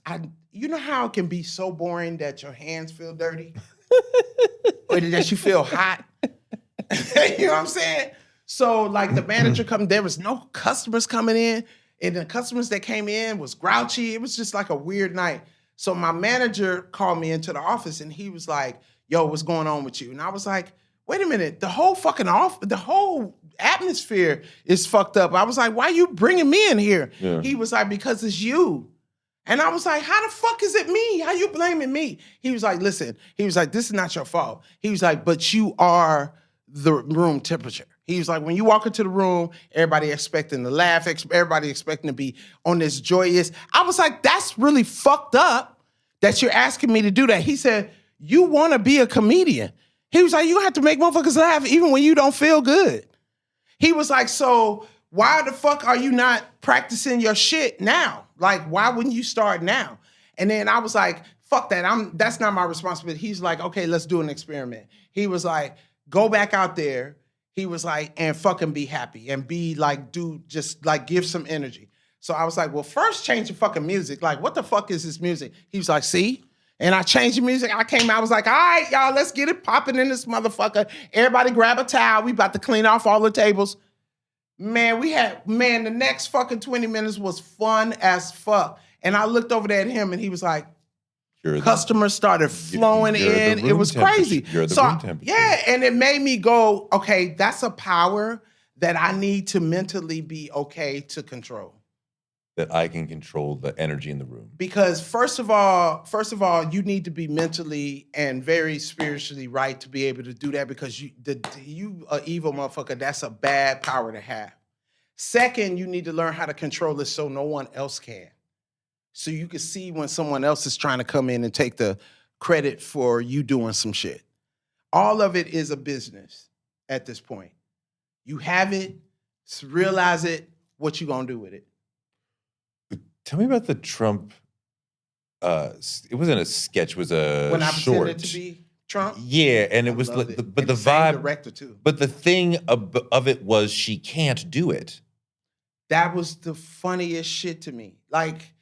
you know how it can be so boring that your hands feel dirty, or that you feel hot. You know what I'm saying? So like the manager there was no customers coming in, and the customers that came in was grouchy. It was just like a weird night. So my manager called me into the office, and he was like, yo, what's going on with you? And I was like, wait a minute, the whole atmosphere is fucked up. I was like, why you bringing me in here? Yeah. He was like, because it's you. And I was like, how the fuck is it me? How you blaming me? He was like, listen, this is not your fault. He was like, but you are the room temperature. He was like, when you walk into the room, everybody expecting to laugh, everybody expecting to be on this joyous. I was like, that's really fucked up that you're asking me to do that. He said, you want to be a comedian. He was like, you have to make motherfuckers laugh even when you don't feel good. He was like, so why the fuck are you not practicing your shit now? Like, why wouldn't you start now? And then I was like, fuck that. That's not my responsibility. He's like, okay, let's do an experiment. He was like, go back out there. He was like, and fucking be happy and be like, just like give some energy. So I was like, well, first change your fucking music. Like, what the fuck is this music? He was like, see? And I changed the music. I came out, I was like, all right, y'all, let's get it popping in this motherfucker. Everybody grab a towel. We about to clean off all the tables. Man, the next fucking 20 minutes was fun as fuck. And I looked over there at him, and he was like, customers started flowing in. It was crazy. You're the room temperature. Yeah, and it made me go, okay, that's a power that I need to mentally be okay to control. that I can control the energy in the room. Because first of all, you need to be mentally and very spiritually right to be able to do that. Because you a evil motherfucker. That's a bad power to have. Second, you need to learn how to control it so no one else can. So you can see when someone else is trying to come in and take the credit for you doing some shit. All of it is a business at this point. You have it, realize it. What you gonna do with it? Tell me about the Trump. It wasn't a sketch; it was a When I short. pretended to be Trump. Yeah, and it I was loved like, it. but And the same vibe. director too. But the thing of it was she can't do it. That was the funniest shit to me. Like,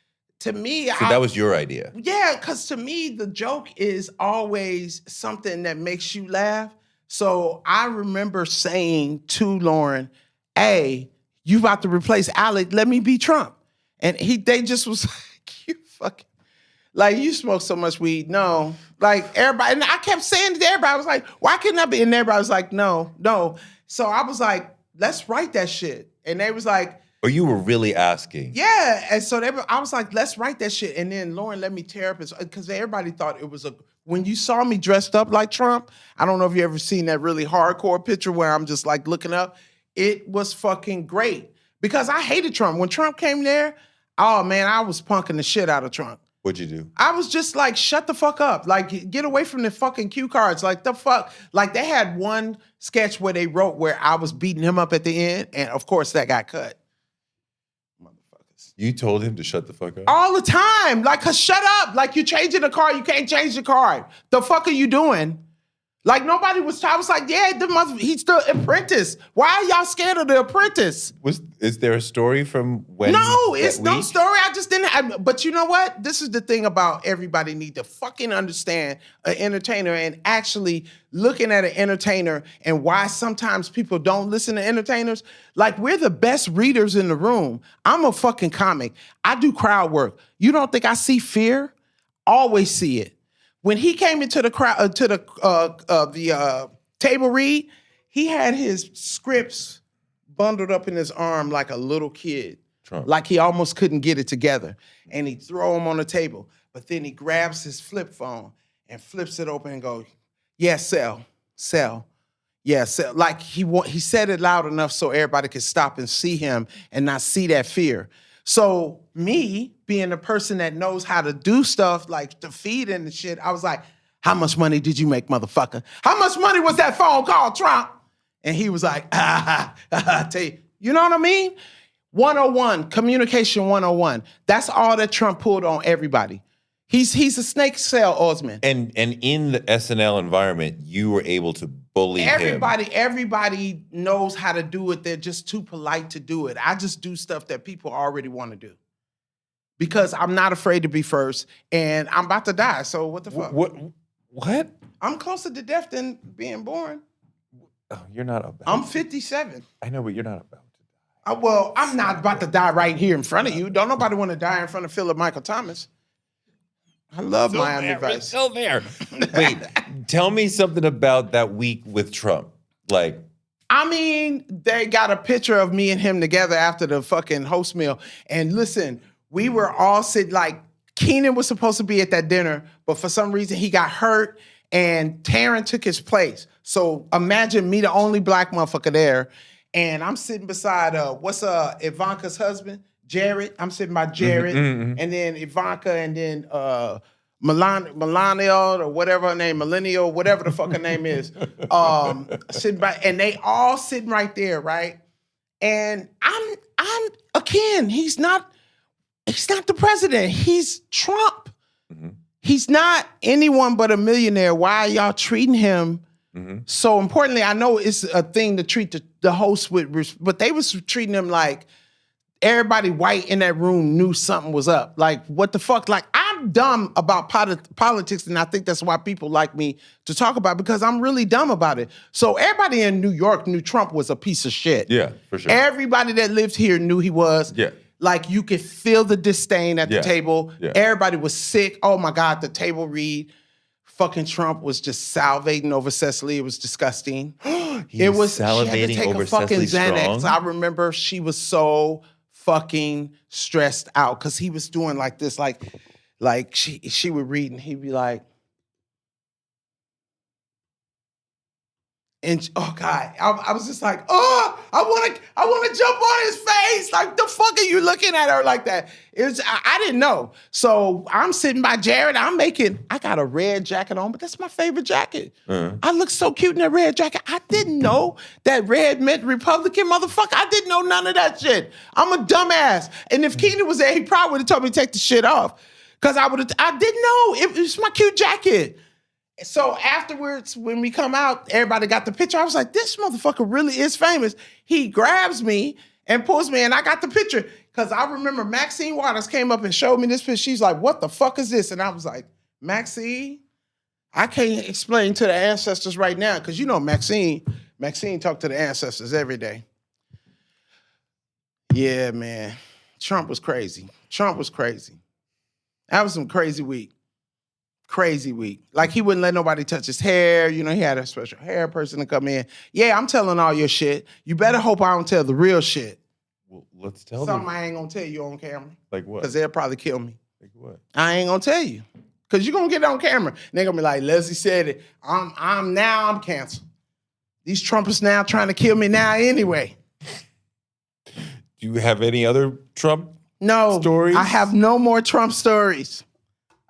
to me, So that was your idea. Yeah, because to me, the joke is always something that makes you laugh. So I remember saying to Lauren, hey, you about to replace Alec, let me be Trump. And they just was like, you fucking, like, you smoke so much weed. No. Like, everybody, and I kept saying to everybody, I was like, why couldn't I be? And everybody was like, no. So I was like, let's write that shit. And they was like, Or you were really asking. yeah. And so I was like, let's write that shit. And then Lauren let me tear up because everybody thought it was when you saw me dressed up like Trump, I don't know if you ever seen that really hardcore picture where I'm just like looking up. It was fucking great because I hated Trump. When Trump came there, oh man, I was punking the shit out of Trump. What'd you do? I was just like, shut the fuck up. Like, get away from the fucking cue cards. Like, the fuck. Like, they had one sketch where they wrote where I was beating him up at the end. And of course, that got cut. Motherfuckers. You told him to shut the fuck up? All the time. Like, cause shut up. Like, you're changing the card. You can't change the card. The fuck are you doing? Like, nobody was, I was like, yeah, he's the apprentice. Why are y'all scared of the apprentice? Is there a story from when? No, it's that no week? story. I just didn't. But you know what? This is the thing about everybody need to fucking understand an entertainer and actually looking at an entertainer and why sometimes people don't listen to entertainers. Like, we're the best readers in the room. I'm a fucking comic. I do crowd work. You don't think I see fear? Always see it. When he came into the crowd, to the table read, he had his scripts bundled up in his arm like a little kid. Trump. Like he almost couldn't get it together. And he'd throw them on the table. But then he grabs his flip phone and flips it open and goes, yeah, sell. Yeah, sell. Like he said it loud enough so everybody could stop and see him and not see that fear. So me being the person that knows how to do stuff like the feed and the shit, I was like, how much money did you make, motherfucker? How much money was that phone call, Trump? And he was like, tell you, you know what I mean? 101, communication 101. That's all that Trump pulled on everybody. He's a snake cell Osman. And in the SNL environment, you were able to bully him. Everybody knows how to do it. They're just too polite to do it. I just do stuff that people already want to do. Because I'm not afraid to be first, and I'm about to die, so what the fuck? What? I'm closer to death than being born. Oh, you're not about I'm to. 57. I know, but you're not about to. Well, I'm not about to die right here in front of you. Don't nobody want to die in front of Philip Michael Thomas. I love Miami Vice. Still there. Wait, tell me something about that week with Trump. Like, I mean, they got a picture of me and him together after the fucking host meal. And listen, we were all sitting, like, Keenan was supposed to be at that dinner, but for some reason he got hurt and Taryn took his place. So imagine me, the only black motherfucker there, and I'm sitting beside, Ivanka's husband? Jared. I'm sitting by Jared, and then Ivanka, and then Melania or whatever her name, Millennial, whatever the fuck her name is, sitting by, and they all sitting right there, right? And I'm again, he's not the president. He's Trump. Mm-hmm. He's not anyone but a millionaire. Why are y'all treating him so importantly? I know it's a thing to treat the host with, but they was treating him like everybody white in that room knew something was up. Like, what the fuck? Like, I'm dumb about politics, and I think that's why people like me to talk about it, because I'm really dumb about it. So everybody in New York knew Trump was a piece of shit. Yeah, for sure. Everybody that lived here knew he was. Yeah. Like, you could feel the disdain at the table. Yeah. Everybody was sick. Oh my God, the table read. Fucking Trump was just salivating over Cecily. It was disgusting. He was salivating she had to take over a fucking Cecily Xanax. Strong? I remember she was so fucking stressed out because he was doing like this, like she would read and he'd be like, and oh God, I was just like, oh, I want to jump on his face. Like, the fuck are you looking at her like that? I didn't know. So I'm sitting by Jared. I got a red jacket on, but that's my favorite jacket. I look so cute in that red jacket. I didn't know that red meant Republican, motherfucker. I didn't know none of that shit. I'm a dumbass. And if Keenan was there, he probably would have told me to take the shit off. Cause I didn't know. It was my cute jacket. So afterwards, when we come out, everybody got the picture. I was like, this motherfucker really is famous. He grabs me and pulls me, and I got the picture. Because I remember Maxine Waters came up and showed me this picture. She's like, what the fuck is this? And I was like, Maxine, I can't explain to the ancestors right now. Because you know Maxine talked to the ancestors every day. Yeah, man. Trump was crazy. That was some crazy week. Crazy week. Like, he wouldn't let nobody touch his hair. You know, he had a special hair person to come in. Yeah, I'm telling all your shit. You better hope I don't tell the real shit. Well, let's tell Something them. I ain't gonna tell you on camera. Like what? Because they'll probably kill me. Like what? I ain't gonna tell you. Because you're gonna get it on camera. And they're gonna be like, Leslie said it. I'm canceled. These Trumpers now trying to kill me now anyway. Do you have any other Trump No, stories? I have no more Trump stories.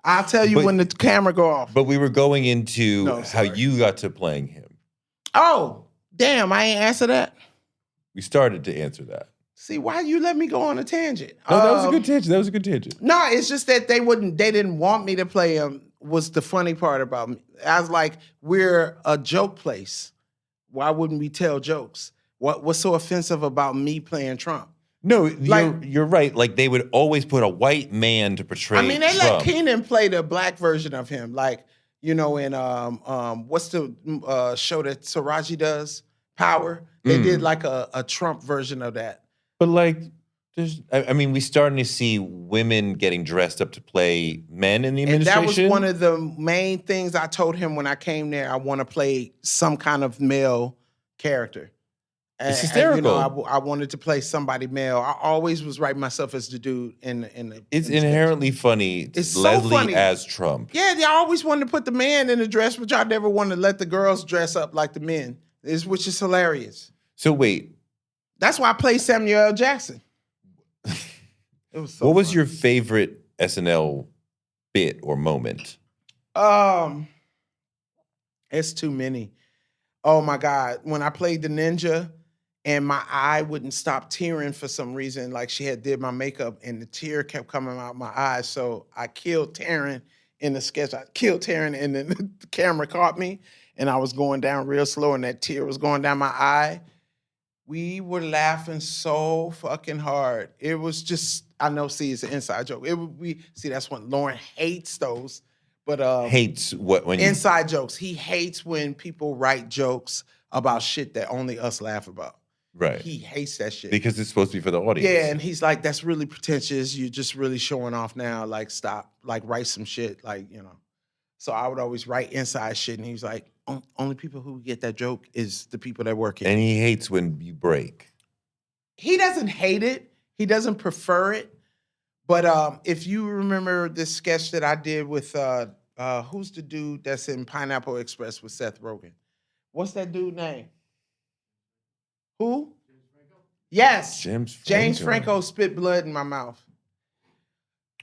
I'll tell you when the camera go off. But we were going into how sorry. you got to playing him. Oh, damn, I ain't answer that. We started to answer that. See, why you let me go on a tangent? No, that was a good tangent. No, it's just that they didn't want me to play him was the funny part about me. I was like, we're a joke place. Why wouldn't we tell jokes? What's so offensive about me playing Trump? No, Like- you're right. Like, they would always put a white man to portray I mean, they Trump. let Keenan play the black version of him. Like, you know, in what's the show that Taraji does? Power. They did like a Trump version of that. But like, I mean, we starting to see women getting dressed up to play men in the And administration. that was one of the main things I told him when I came there. I want to play some kind of male character. It's And, hysterical. you know, I wanted to play somebody male. I always was writing myself as the dude in the. It's in the inherently funny. It's so Leslie funny. as Trump. Yeah, y'all always wanted to put the man in the dress, but y'all never wanted to let the girls dress up like the men, which is hilarious. So wait, That's why I played Samuel L. Jackson. It was so what was fun. your favorite SNL bit or moment? It's too many. Oh my God. When I played the ninja and my eye wouldn't stop tearing for some reason, like she had did my makeup and the tear kept coming out my eyes. So I killed Taryn in the sketch. I killed Taryn and then the camera caught me and I was going down real slow and that tear was going down my eye. We were laughing so fucking hard. It was just, I know, see, it's an inside joke. That's when Lauren hates those. But Hates what when you inside jokes. He hates when people write jokes about shit that only us laugh about. right He hates that shit. because it's supposed to be for the audience. Yeah, and he's like, that's really pretentious. You're just really showing off now. Like, stop. Like, write some shit. Like, you know. So I would always write inside shit, and he's like, only people who get that joke is the people that work here. And he hates when you break. He doesn't hate it. He doesn't prefer it. But if you remember this sketch that I did with who's the dude that's in Pineapple Express with Seth Rogen? What's that dude name? Who? Yes. James Franco spit blood in my mouth.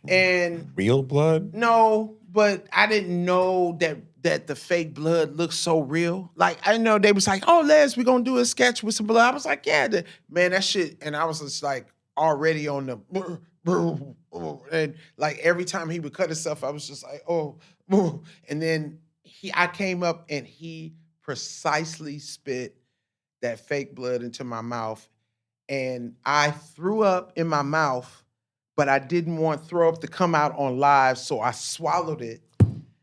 And Real blood? no, but I didn't know that the fake blood looked so real. Like, I know they was like, oh, Les, we're going to do a sketch with some blood. I was like, yeah, man, that shit. And I was just like already on the, and like every time he would cut himself, I was just like, oh. And then I came up and he precisely spit that fake blood into my mouth. And I threw up in my mouth, but I didn't want throw up to come out on live, so I swallowed it.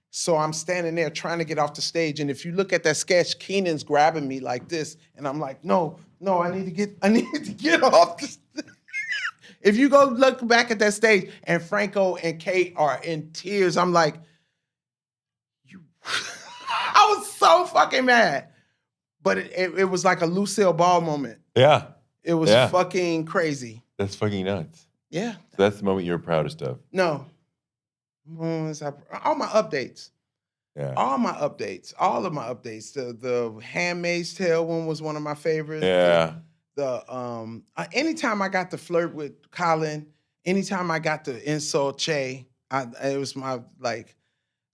So I'm standing there trying to get off the stage, and if you look at that sketch, Keenan's grabbing me like this, and I'm like, no, I need to get off the stage. If you go look back at that stage, and Franco and Kate are in tears, I'm like, I was so fucking mad. But it was like a Lucille Ball moment. Yeah. It was Yeah. fucking crazy. That's fucking nuts. Yeah. So that's the moment you're proudest of. No. All my updates. Yeah. All my updates. All of my updates. The Handmaid's Tale one was one of my favorites. Yeah. Anytime I got to flirt with Colin, anytime I got to insult Che, it was my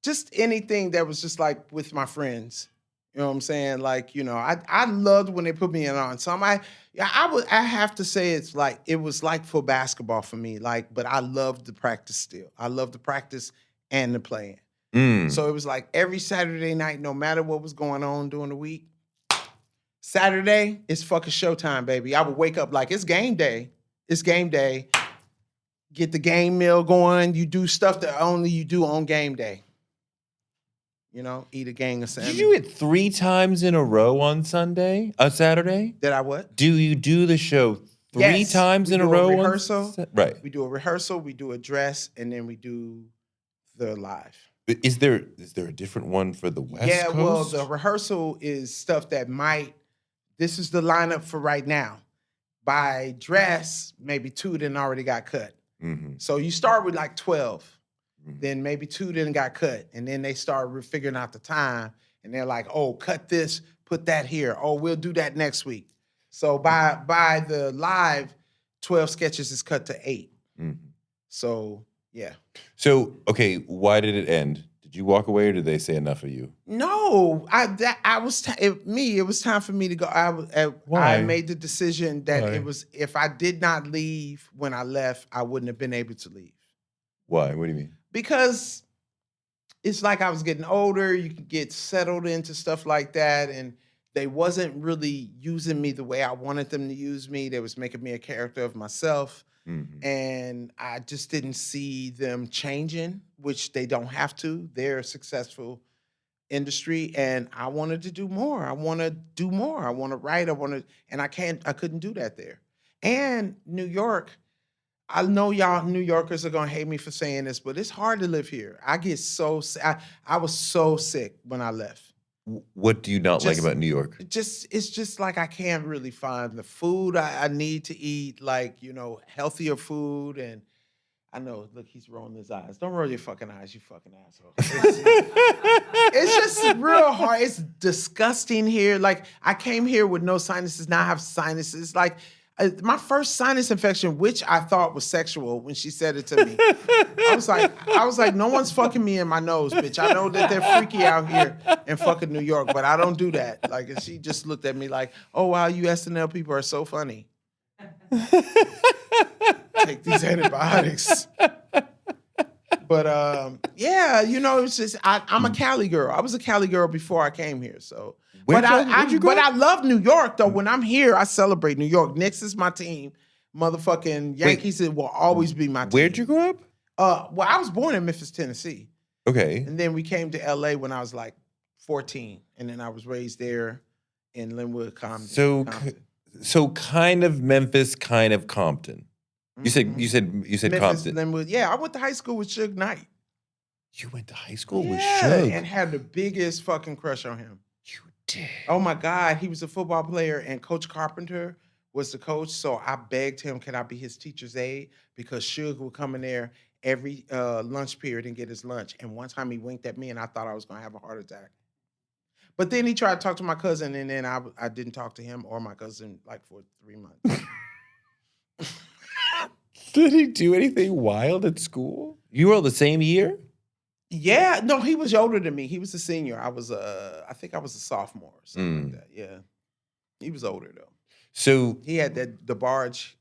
just anything that was just like with my friends. You know what I'm saying? Like, I loved when they put me in on some. I have to say it was like for basketball for me. But I loved the practice still. I loved the practice and the playing. So it was like every Saturday night, no matter what was going on during the week, Saturday, it's fucking showtime, baby. I would wake up like it's game day. It's game day. Get the game meal going. You do stuff that only you do on game day. Eat a gang of salmon. Did you do it 3 times in a row on Saturday? Did I what? Do you do the show 3 times in a row? Rehearsal. Right. We do a rehearsal, we do a dress, and then we do the live. But is there a different one for the West Coast? Yeah, well, the rehearsal is stuff that this is the lineup for right now. By dress, maybe 2 then already got cut. Mm-hmm. So you start with like 12. Then maybe 2 then got cut. And then they start figuring out the time. And they're like, oh, cut this, put that here. Oh, we'll do that next week. So by the live, 12 sketches is cut to 8. Mm-hmm. So, yeah. So, okay, why did it end? Did you walk away or did they say enough of you? No, it was time for me to go. I made the decision that it was, if I did not leave when I left, I wouldn't have been able to leave. Why? What do you mean? Because it's like I was getting older, you could get settled into stuff like that, and they wasn't really using me the way I wanted them to use me. They was making me a character of myself. Mm-hmm. And I just didn't see them changing, which they don't have to. They're a successful industry, and I wanted to do more. I want to do more. I want to write. And I couldn't do that there. And New York, I know y'all New Yorkers are gonna hate me for saying this, but it's hard to live here. I get so sick. I was so sick when I left. What do you not like about New York? It's just like I can't really find the food I need to eat, healthier food. And I know, look, he's rolling his eyes. Don't roll your fucking eyes, you fucking asshole. It's just real hard. It's disgusting here. Like, I came here with no sinuses. Now I have sinuses. Like, my first sinus infection, which I thought was sexual when she said it to me. I was like, no one's fucking me in my nose, bitch. I know that they're freaky out here in fucking New York, but I don't do that. Like, and she just looked at me like, oh, wow, you SNL people are so funny. Take these antibiotics. But yeah, it's just I'm a Cali girl. I was a Cali girl before I came here, so. But I love New York though. When I'm here, I celebrate New York. Knicks is my team. Motherfucking Yankees will always be my team. Where'd you grow up? Well, I was born in Memphis, Tennessee. Okay. And then we came to LA when I was like 14, and then I was raised there in Linwood, Compton. So kind of Memphis, kind of Compton. You said Memphis, Compton. Linwood. Yeah, I went to high school with Suge Knight. You went to high school with Suge? And had the biggest fucking crush on him. You did? Oh my God, he was a football player, and Coach Carpenter was the coach. So I begged him, can I be his teacher's aide? Because Suge would come in there every lunch period and get his lunch. And one time he winked at me, and I thought I was gonna have a heart attack. But then he tried to talk to my cousin, and then I didn't talk to him or my cousin like for 3 months. Did he do anything wild at school? You were all the same year? Yeah, no, he was older than me. He was a senior. I think I was a sophomore or something like that. Yeah, he was older though. So he had the barge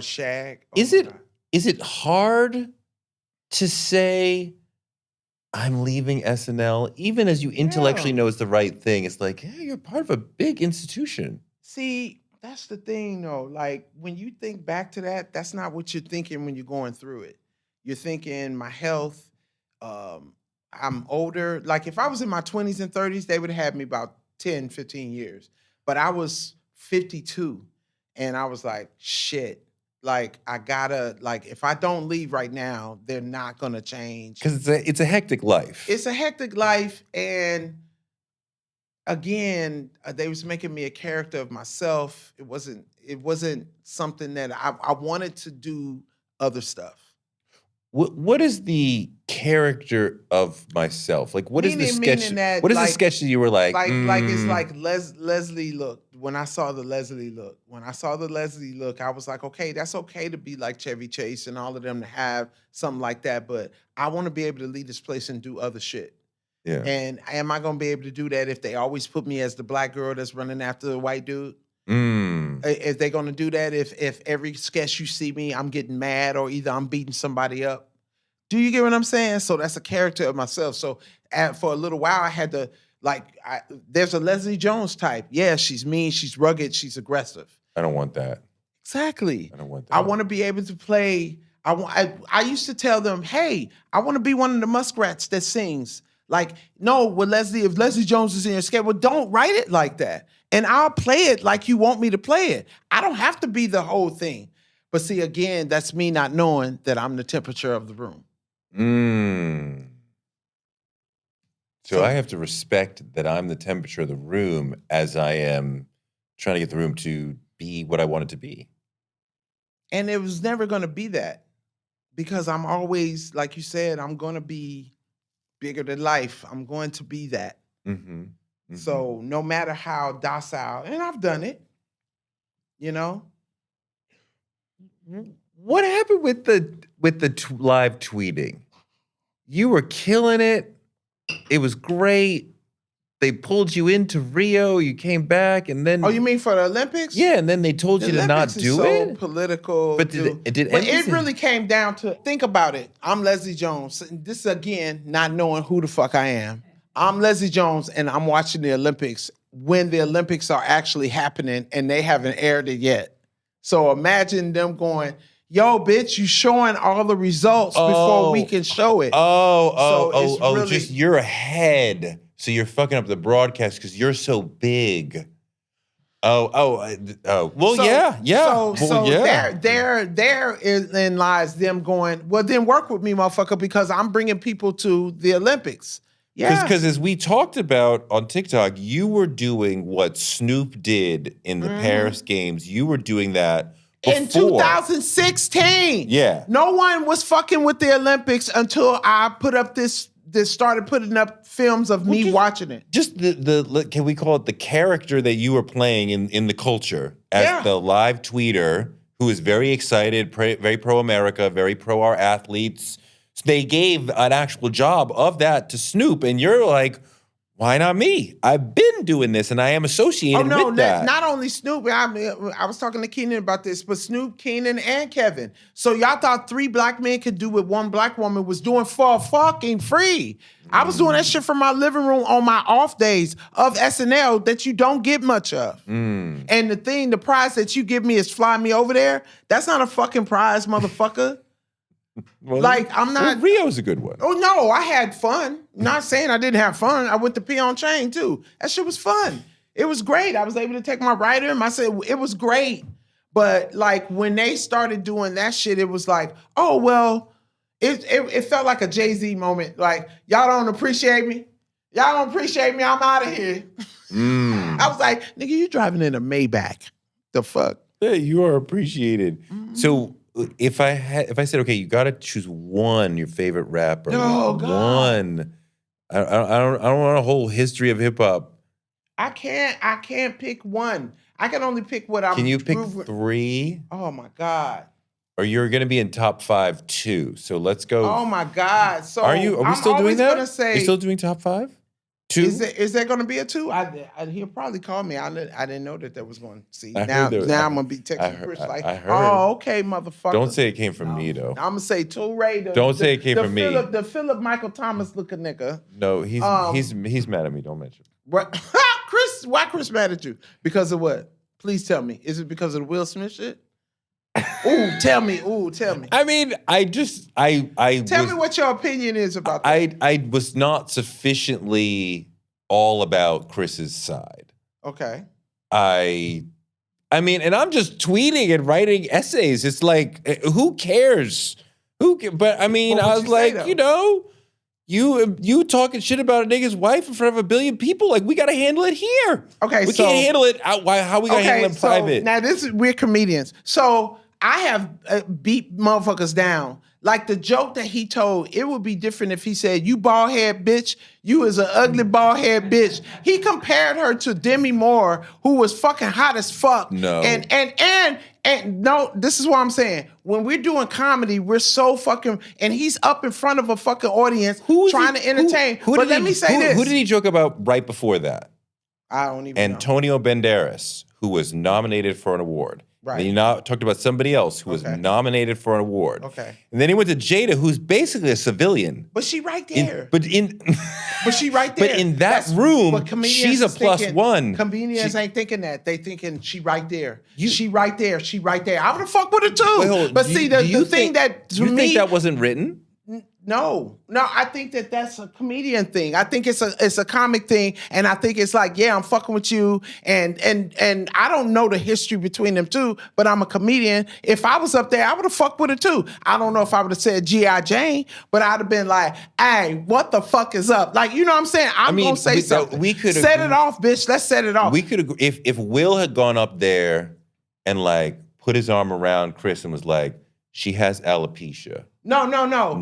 shag. Oh is it hard to say I'm leaving SNL, even as you intellectually know it's the right thing? It's like, yeah, you're part of a big institution. See, that's the thing though. Like when you think back to that, that's not what you're thinking when you're going through it. You're thinking my health. I'm older. Like if I was in my 20s and 30s, they would have had me about 10, 15 years. But I was 52 and I was like, shit, like I gotta, like if I don't leave right now, they're not gonna change. Because it's a hectic life. It's a hectic life. And again, they was making me a character of myself. It wasn't it wasn't something that I wanted to do other stuff. What is the character of myself? Like, what is the sketch? Meaning that, What is the like- sketch that you were like? Like it's like Leslie look. When I saw the Leslie look, I was like, okay, that's okay to be like Chevy Chase and all of them to have something like that, but I want to be able to leave this place and do other shit. Yeah. And am I gonna be able to do that if they always put me as the black girl that's running after the white dude? Is they gonna do that if every sketch you see me, I'm getting mad or either I'm beating somebody up? Do you get what I'm saying? So that's a character of myself. So for a little while, I had to there's a Leslie Jones type. Yeah, she's mean, she's rugged, she's aggressive. I don't want that. Exactly. I don't want that. I want to be able to play. I used to tell them, hey, I want to be one of the muskrats that sings. Like, no, with Leslie, if Leslie Jones is in your sketch, well, don't write it like that. And I'll play it like you want me to play it. I don't have to be the whole thing. But see, again, that's me not knowing that I'm the temperature of the room. So I have to respect that I'm the temperature of the room as I am trying to get the room to be what I want it to be. And it was never going to be that because I'm always, like you said, I'm going to be bigger than life. I'm going to be that. So no matter how docile, and I've done it, you know. What happened with the live tweeting? You were killing it. It was great. They pulled you into Rio. You came back, and then oh, you mean for the Olympics? Yeah, and then they told you to not do it. Political, but it really came down to think about it. I'm Leslie Jones. This is again not knowing who the fuck I am. I'm Leslie Jones, and I'm watching the Olympics when the Olympics are actually happening, and they haven't aired it yet. So imagine them going, yo, bitch, you showing all the results before we can show it. Just you're ahead. So you're fucking up the broadcast because you're so big. Well, yeah. Therein lies them going, well, then work with me, motherfucker, because I'm bringing people to the Olympics. Yeah. Because as we talked about on TikTok, you were doing what Snoop did in the Paris Games. You were doing that before. In 2016. Yeah. No one was fucking with the Olympics until I put up started putting up films of me watching it. Just the can we call it the character that you were playing in the culture as the live tweeter who is very excited, very pro-America, very pro our athletes. So they gave an actual job of that to Snoop, and you're like, why not me? I've been doing this, and I am associated with that. Not only Snoop. I was talking to Keenan about this, but Snoop, Keenan, and Kevin. So y'all thought 3 black men could do what 1 black woman was doing for fucking free. I was doing that shit from my living room on my off days of SNL that you don't get much of. And the prize that you give me is fly me over there. That's not a fucking prize, motherfucker. Well, like, I'm not. Rio's a good one. Oh, no, I had fun. Not saying I didn't have fun. I went to pee on chain, too. That shit was fun. It was great. I was able to take my writer and I said, it was great. But, like, when they started doing that shit, it was like, oh, well, it felt like a Jay-Z moment. Like, y'all don't appreciate me? Y'all don't appreciate me? I'm out of here. I was like, nigga, you driving in a Maybach. The fuck? Yeah, you are appreciated. So if I said, okay, you got to choose one, your favorite rapper. Oh, God. One. I don't want a whole history of hip hop. I can't pick one. I can only pick what I'm. Can you pick 3? Oh my God. Or you're going to be in top 5 too. So let's go. Oh my God. So are we still doing that? Say, you still doing top 5? 2? Is there going to be a 2? He'll probably call me. I didn't know that was going to see. Now I'm going to be texting Chris like, oh, okay, motherfucker. Don't say it came from me, though. I'm going to say Touré. Don't say it came from me. The Philip Michael Thomas looking nigga. No, he's mad at me. Don't mention. What? Chris, why Chris mad at you? Because of what? Please tell me. Is it because of the Will Smith shit? Ooh, tell me. I mean, Tell me what your opinion is about that. I was not sufficiently all about Chris's side. Okay. I mean, and I'm just tweeting and writing essays. It's like, who cares? But I mean, I was like, You talking shit about a nigga's wife in front of a billion people? Like, we got to handle it here. Okay, we can't handle it out. How we got to handle it in private? Now, we're comedians. So I have beat motherfuckers down. Like the joke that he told, it would be different if he said, "You bald head bitch, you is an ugly bald head bitch." He compared her to Demi Moore, who was fucking hot as fuck. No. And no, this is what I'm saying. When we're doing comedy, we're so fucking, and he's up in front of a fucking audience trying to entertain. But let me say this. Who did he joke about right before that? I don't even know. Antonio Banderas, who was nominated for an award. Right. Then he talked about somebody else who was nominated for an award. Okay. And then he went to Jada, who's basically a civilian. But she right there. But she right there. But in that room, she's a plus one. Comedians ain't thinking that. They thinking she right there. She right there. She right there. I would have fucked with her too. Well, but see, the thing that to me, think that wasn't written? No, I think that's a comedian thing. I think it's a comic thing, and I think it's like, yeah, I'm fucking with you, and I don't know the history between them two, but I'm a comedian. If I was up there, I would have fucked with her too. I don't know if I would have said G.I. Jane, but I'd have been like, hey, what the fuck is up? Like, you know what I'm saying? I'm gonna say something. We could set it off, bitch. Let's set it off. We could agree. If Will had gone up there and like put his arm around Chris and was like, she has alopecia. No. Now,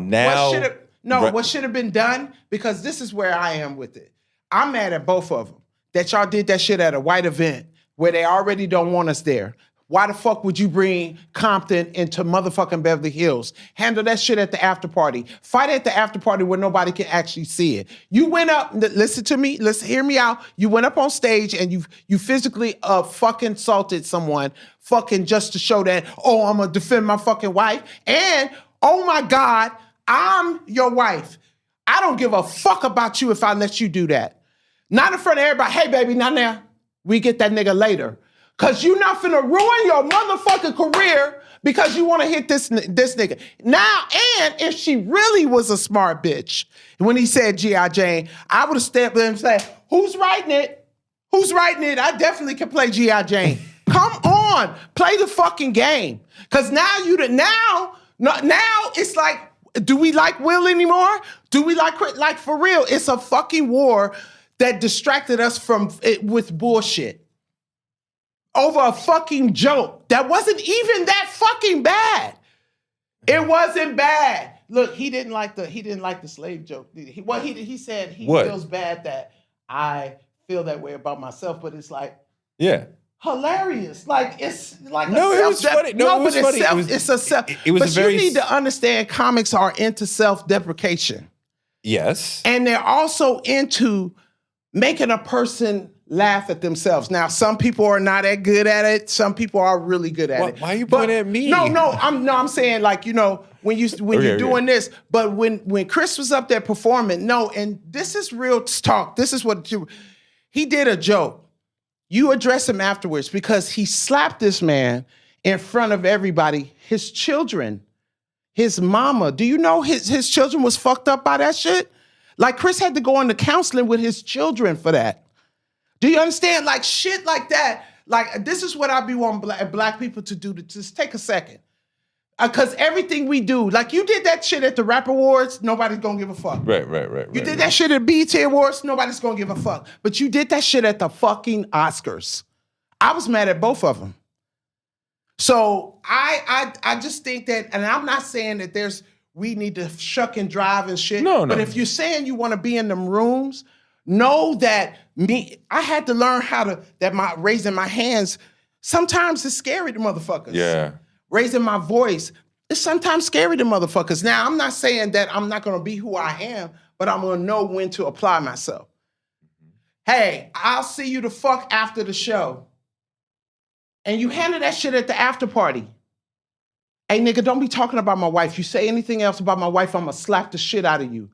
what should have been done, because this is where I am with it. I'm mad at both of them that y'all did that shit at a white event where they already don't want us there. Why the fuck would you bring Compton into motherfucking Beverly Hills? Handle that shit at the after party. Fight at the after party where nobody can actually see it. You went up, listen to me, hear me out. You went up on stage and you physically fucking assaulted someone fucking just to show that, oh, I'm gonna defend my fucking wife. And, oh my God, I'm your wife. I don't give a fuck about you if I let you do that. Not in front of everybody. Hey, baby, now. We get that nigga later. Because you're not finna ruin your motherfucking career because you want to hit this nigga. Now, and if she really was a smart bitch, when he said G.I. Jane, I would have stepped in and said, who's writing it? Who's writing it? I definitely can play G.I. Jane. Come on, play the fucking game. Because now it's like, do we like Will anymore? Do we like for real? It's a fucking war that distracted us from it with bullshit. Over a fucking joke that wasn't even that fucking bad. It wasn't bad. Look, he didn't like the slave joke. He said he feels bad that I feel that way about myself, but it's like, yeah, hilarious. Like it's like no, it was funny. No, it was funny. It's a self. It was but very. You need to understand, comics are into self-deprecation. Yes, and they're also into making a person laugh at themselves. Now, some people are not that good at it. Some people are really good at it. Why are you pointing at me? No, I'm saying, like, you know, when you're doing this, but when Chris was up there performing, and this is real talk. This is he did a joke. You address him afterwards because he slapped this man in front of everybody, his children, his mama. Do you know his children was fucked up by that shit? Like, Chris had to go into counseling with his children for that. Do you understand? Like, shit like that. Like, this is what I be wanting black people to do, to just take a second. Because everything we do, like, you did that shit at the Rap Awards, nobody's gonna give a fuck. Right. You did that shit at BET Awards, nobody's gonna give a fuck. But you did that shit at the fucking Oscars. I was mad at both of them. So I just think that, and I'm not saying that we need to shuck and drive and shit. No. But if you're saying you want to be in them rooms, know that I had to learn raising my hands, sometimes it's scary to motherfuckers. Yeah. Raising my voice, it's sometimes scary to motherfuckers. Now, I'm not saying that I'm not going to be who I am, but I'm going to know when to apply myself. Hey, I'll see you the fuck after the show. And you handle that shit at the after party. Hey, nigga, don't be talking about my wife. You say anything else about my wife, I'm going to slap the shit out of you.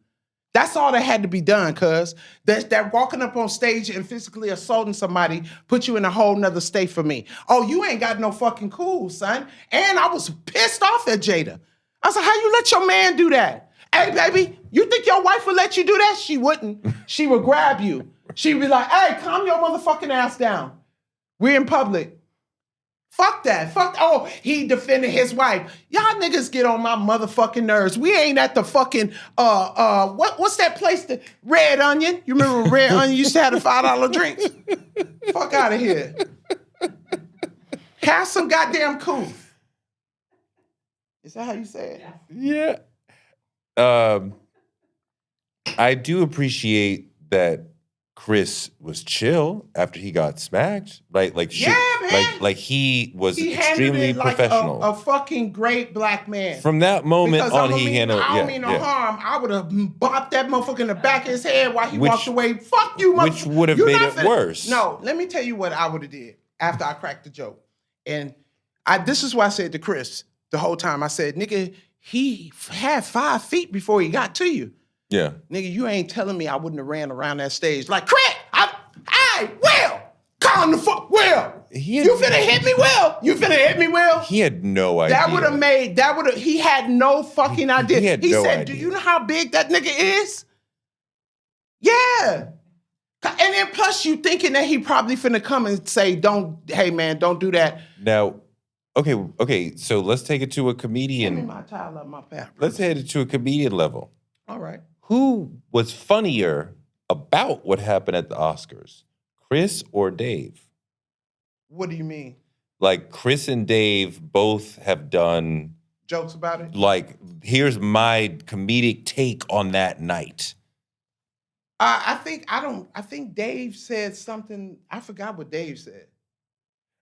That's all that had to be done, cuz. That walking up on stage and physically assaulting somebody put you in a whole nother state for me. Oh, you ain't got no fucking cool, son. And I was pissed off at Jada. I was like, how you let your man do that? Hey, baby, you think your wife would let you do that? She wouldn't. She would grab you. She'd be like, hey, calm your motherfucking ass down. We're in public. Fuck that. He defended his wife. Y'all niggas get on my motherfucking nerves. We ain't at the fucking, what's that place? Red Onion? You remember Red Onion used to have the $5 drinks? Fuck out of here. Have some goddamn cool. Is that how you say it? Yeah. I do appreciate that Chris was chill after he got smacked. Right? Like, yeah, man. Like he was He extremely handled it like professional. a fucking great black man. From that moment Because on, he handled. I don't mean no harm. I would have bopped that motherfucker in the back of his head while he walked away. Fuck you, motherfucker. Which would have made it worse. No, let me tell you what I would have did after I cracked the joke. And this is why I said to Chris the whole time. I said, nigga, he had 5 feet before he got to you. Yeah. Nigga, you ain't telling me I wouldn't have ran around that stage like, Craig, Will, calm the fuck, Will. You finna hit me, Will. You finna hit me, Will. He had no idea. He had no fucking idea. He no said, idea. do you know how big that nigga is? Yeah. And then plus you thinking that he probably finna come and say, hey man, don't do that. Now, okay, so let's take it to a comedian. Give me my towel up my pad. Let's head it to a comedian level. All right. Who was funnier about what happened at the Oscars? Chris or Dave? What do you mean? Like, Chris and Dave both have done jokes about it? Like, here's my comedic take on that night. I think Dave said something. I forgot what Dave said.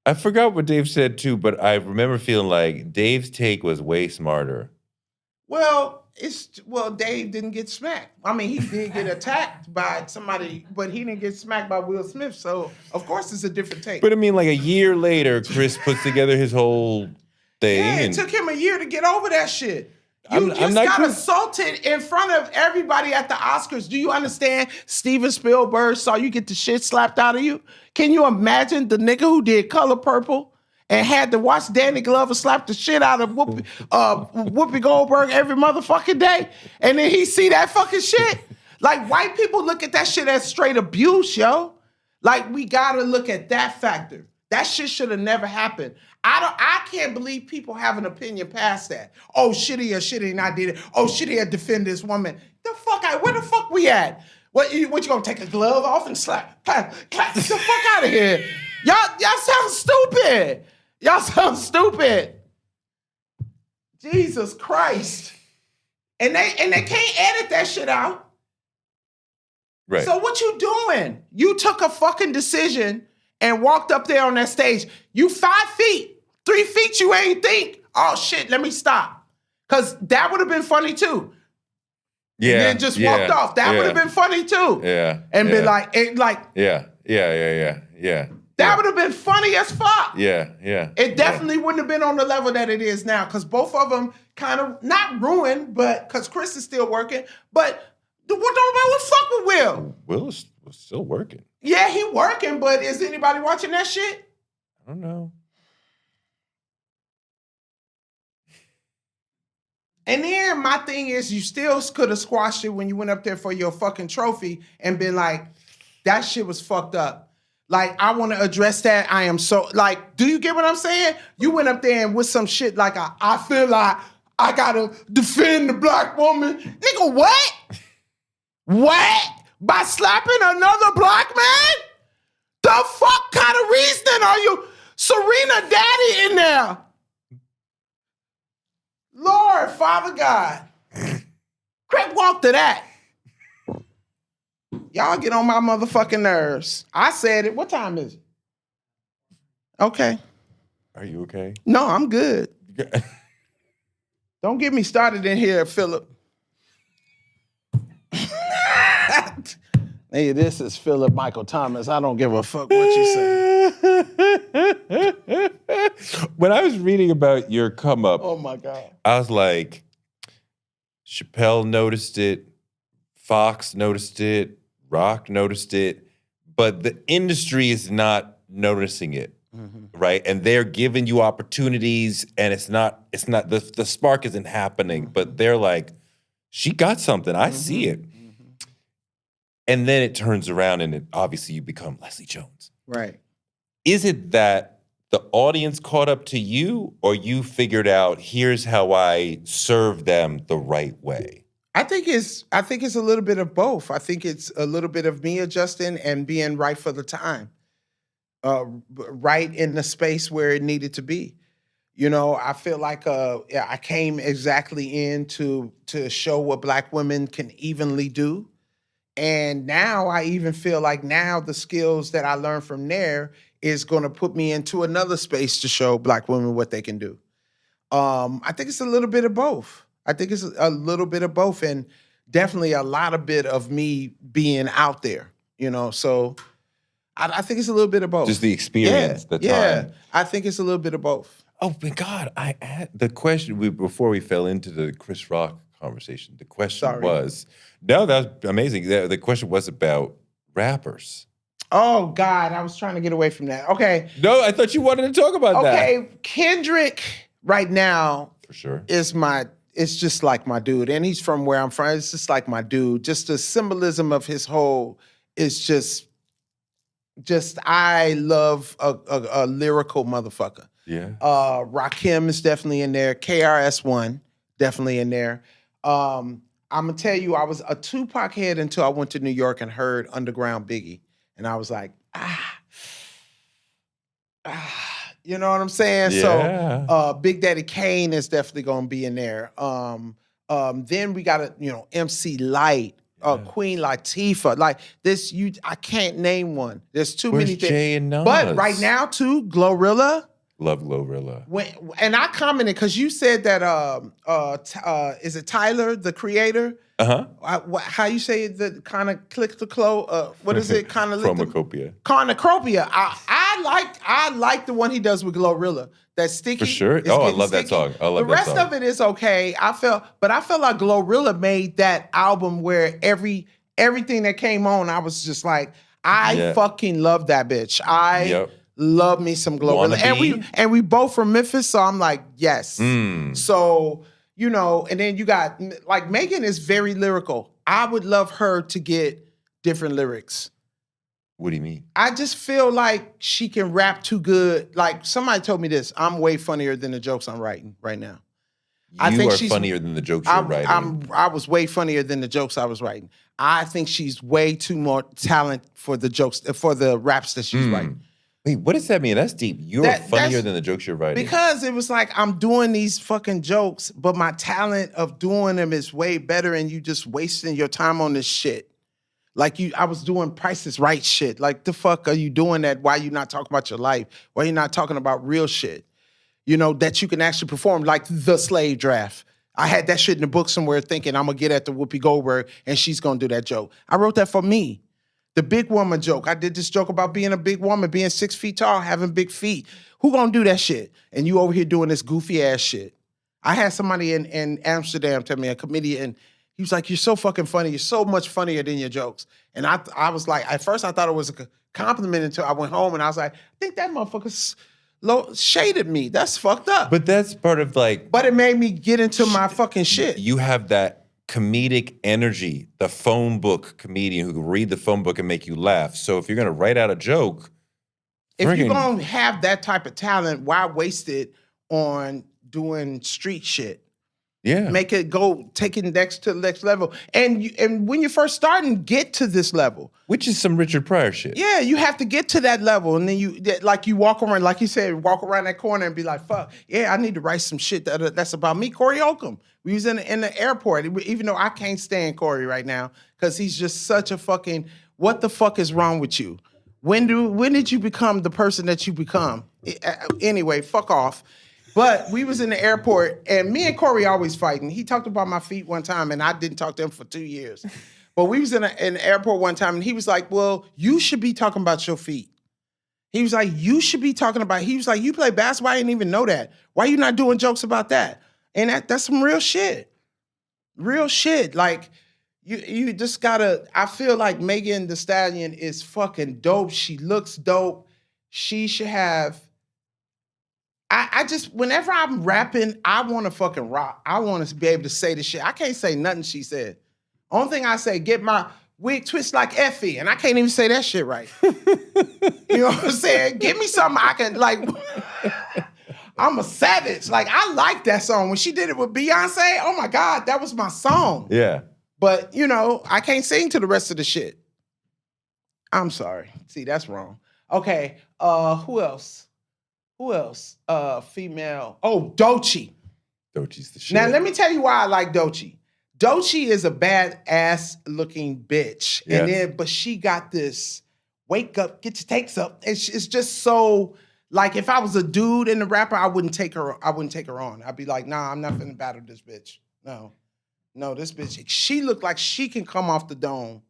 I forgot what Dave said too, but I remember feeling like Dave's take was way smarter. Well, Dave didn't get smacked. I mean, he did get attacked by somebody, but he didn't get smacked by Will Smith. So, of course, it's a different take. But I mean, like a year later, Chris puts together his whole thing. Yeah, it took him a year to get over that shit. You I'm not got assaulted in front of everybody at the Oscars. Do you understand? Steven Spielberg saw you get the shit slapped out of you. Can you imagine the nigga who did Color Purple and had to watch Danny Glover slap the shit out of Whoopi Goldberg every motherfucking day? And then he see that fucking shit? Like, white people look at that shit as straight abuse, yo. Like, we gotta look at that factor. That shit should have never happened. I can't believe people have an opinion past that. Oh, shitty or shitty and I did it. Oh, shitty or defend this woman. Where the fuck we at? What you gonna take a glove off and slap? Clap the fuck out of here. Y'all sound stupid. Y'all sound stupid. Jesus Christ. And they can't edit that shit out. Right. So what you doing? You took a fucking decision and walked up there on that stage. You 5 feet, 3 feet you ain't think, oh shit, let me stop. Cause that would have been funny too. Yeah. And then just walked off. That would have been funny too. Yeah. And been like. Yeah. That would have been funny as fuck. Yeah. It definitely wouldn't have been on the level that it is now. Cause both of them kind of, not ruined, but cause Chris is still working. But what fuck with Will? Will is still working. Yeah, he working, but is anybody watching that shit? I don't know. And then my thing is, you still could have squashed it when you went up there for your fucking trophy and been like, that shit was fucked up. Like, I want to address that. I am so, like, do you get what I'm saying? You went up there and with some shit like, I feel like I gotta defend the black woman. Nigga, what? What? By slapping another black man? The fuck kind of reasoning are you? Serena Daddy in there. Lord, Father God. Craig walk to that. Y'all get on my motherfucking nerves. I said it. What time is it? Okay. Are you okay? No, I'm good. Don't get me started in here, Philip. Hey, this is Philip Michael Thomas. I don't give a fuck what you say. When I was reading about your come up, Oh my God. I was like, Chappelle noticed it, Fox noticed it, Rock noticed it, but the industry is not noticing it, right? And they're giving you opportunities, and it's not the spark isn't happening, but they're like, she got something, I see it. And then it turns around and obviously you become Leslie Jones. Right. Is it that the audience caught up to you, or you figured out here's how I serve them the right way? I think it's a little bit of both. I think it's a little bit of me adjusting and being right for the time, right in the space where it needed to be. I feel like I came exactly in to show what Black women can evenly do. And now I even feel like now the skills that I learned from there is going to put me into another space to show Black women what they can do. I think it's a little bit of both. I think it's a little bit of both, and definitely a lot of bit of me being out there, So I think it's a little bit of both. Just the experience, the time. I think it's a little bit of both. Oh my God! I had the question before we fell into the Chris Rock conversation. The question was, no, that's amazing. The question was about rappers. Oh God, I was trying to get away from that. Okay. No, I thought you wanted to talk about that. Okay, Kendrick right now for sure it's just like my dude, and he's from where I'm from. It's just like my dude. Just the symbolism of his whole is just I love a lyrical motherfucker. Yeah. Rakim is definitely in there. KRS-One definitely in there. I'm gonna tell you, I was a Tupac head until I went to New York and heard Underground Biggie, and I was like, you know what I'm saying? Yeah. So Big Daddy Kane is definitely gonna be in there. Then we got MC Lyte. Queen Latifah, like this. I can't name one. There's too many things. Jay and Nas? But right now, too, Glorilla. Love Glorilla. And I commented because you said that. Is it Tyler, the creator? How you say it? The kind of click the close. What is it? Kind of Cornucopia. Cornucopia. I like the one he does with Glorilla. That's sticky. For sure. Oh, I love that song. I love the rest of it is okay. I felt like Glorilla made that album where everything that came on, I was just like, I fucking love that bitch. Love me some Glorilla. And we both from Memphis, so I'm like, yes. So, and then you got, like, Megan is very lyrical. I would love her to get different lyrics. What do you mean? I just feel like she can rap too good. Like, somebody told me this, I'm way funnier than the jokes I'm writing right now. I think she's funnier than the jokes you're writing. I was way funnier than the jokes I was writing. I think she's way too more talent for the jokes, for the raps that she's writing. Wait, what does that mean? That's deep. You're funnier than the jokes you're writing. Because it was like, I'm doing these fucking jokes, but my talent of doing them is way better, and you just wasting your time on this shit. Like I was doing Price is Right shit. Like, the fuck are you doing that? Why you not talking about your life? Why you not talking about real shit? That you can actually perform, like the slave draft. I had that shit in the book somewhere thinking I'm going to get at the Whoopi Goldberg and she's going to do that joke. I wrote that for me. The big woman joke. I did this joke about being a big woman, being 6 feet tall, having big feet. Who going to do that shit? And you over here doing this goofy ass shit. I had somebody in Amsterdam tell me, a comedian, he was like, you're so fucking funny. You're so much funnier than your jokes. And I was like, at first I thought it was a compliment until I went home and I was like, I think that motherfucker shaded me. That's fucked up. But that's part of like... But it made me get into my fucking shit. You have that comedic energy, the phone book comedian who can read the phone book and make you laugh. So if you're going to write out a joke... If you're going to have that type of talent, why waste it on doing street shit? Yeah. Make it go, take it next to the next level. And when you're first starting, get to this level. Which is some Richard Pryor shit. Yeah, you have to get to that level. And then you walk around, like you said, walk around that corner and be like, fuck, yeah, I need to write some shit that's about me. Corey Holcomb. We was in the airport, even though I can't stand Corey right now, because he's just such a fucking, what the fuck is wrong with you? When did you become the person that you become? Anyway, fuck off. But we was in the airport, and me and Corey always fighting. He talked about my feet one time, and I didn't talk to him for 2 years. But we was in the airport one time, and he was like, well, you should be talking about your feet. He was like, you should be talking about, he was like, you play basketball? I didn't even know that. Why you not doing jokes about that? And that's some real shit. Real shit. Like, you just gotta, I feel like Megan Thee Stallion is fucking dope. She looks dope. She should have, I just, whenever I'm rapping, I want to fucking rock. I want to be able to say the shit. I can't say nothing she said. Only thing I say, get my wig twist like Effie, and I can't even say that shit right. You know what I'm saying? Give me something I can, like, I'm a savage. Like, I like that song. When she did it with Beyonce, oh my God, that was my song. Yeah. But, you know, I can't sing to the rest of the shit. I'm sorry. See, that's wrong. Okay, who else? Who else? Female. Oh, Doechii. Doechii's the shit. Now, let me tell you why I like Doechii. Doechii is a badass looking bitch. Yeah. And then, but she got this wake up, get your takes up. It's just so, like, if I was a dude and a rapper, I wouldn't take her on. I'd be like, nah, I'm not finna battle this bitch. No, this bitch, she looked like she can come off the dome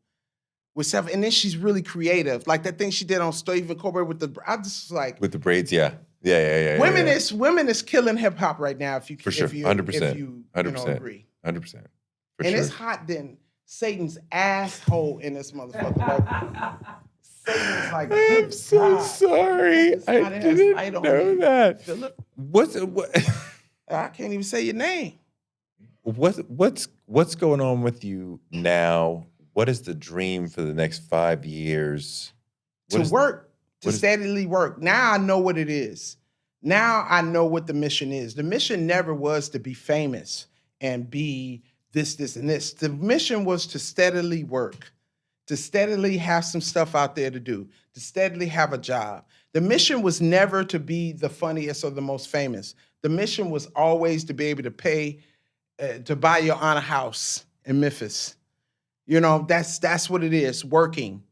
with stuff. And then she's really creative. Like that thing she did on Stephen Colbert with the, I just was like. With the braids, yeah. Yeah. Women is killing hip hop right now. If you For sure, if you, 100%. if you, 100%. you know, agree. 100%. For And sure. it's hot than Satan's asshole in this motherfucker. Like, Satan's like, I'm so sorry. It's I hot ass didn't light on know you, that. Philip. What? I can't even say your name. What's going on with you now? What is the dream for the next 5 years? To steadily work. Now I know what it is. Now I know what the mission is. The mission never was to be famous and be this, and this. The mission was to steadily work, to steadily have some stuff out there to do, to steadily have a job. The mission was never to be the funniest or the most famous. The mission was always to be able to pay, to buy your honor house in Memphis. You know, that's what it is, working.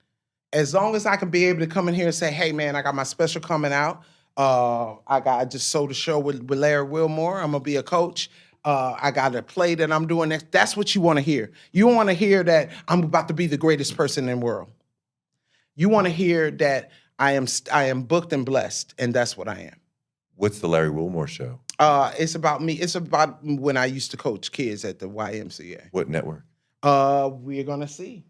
As long as I can be able to come in here and say, hey, man, I got my special coming out. I just sold a show with Larry Wilmore. I'm going to be a coach. I got a play that I'm doing next. That's what you want to hear. You want to hear that I'm about to be the greatest person in the world. You want to hear that I am booked and blessed, and that's what I am. What's the Larry Wilmore show? It's about me. It's about when I used to coach kids at the YMCA. What network? We're going to see.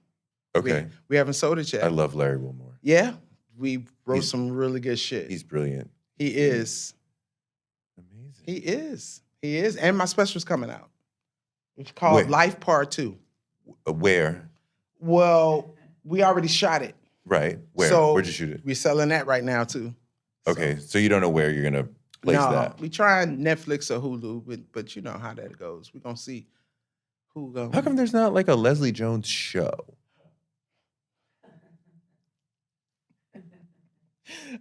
Okay. We haven't sold it yet. I love Larry Wilmore. Yeah. We wrote some really good shit. He's brilliant. He is. Amazing. He is. He is. And my special's coming out. It's called Life Part 2. Where? Well, we already shot it. Right. Where? So Where'd you shoot it? We're selling that right now, too. Okay. So you don't know where you're going to place that? We trying Netflix or Hulu, but you know how that goes. We're going to see who goes. How come there's not like a Leslie Jones show?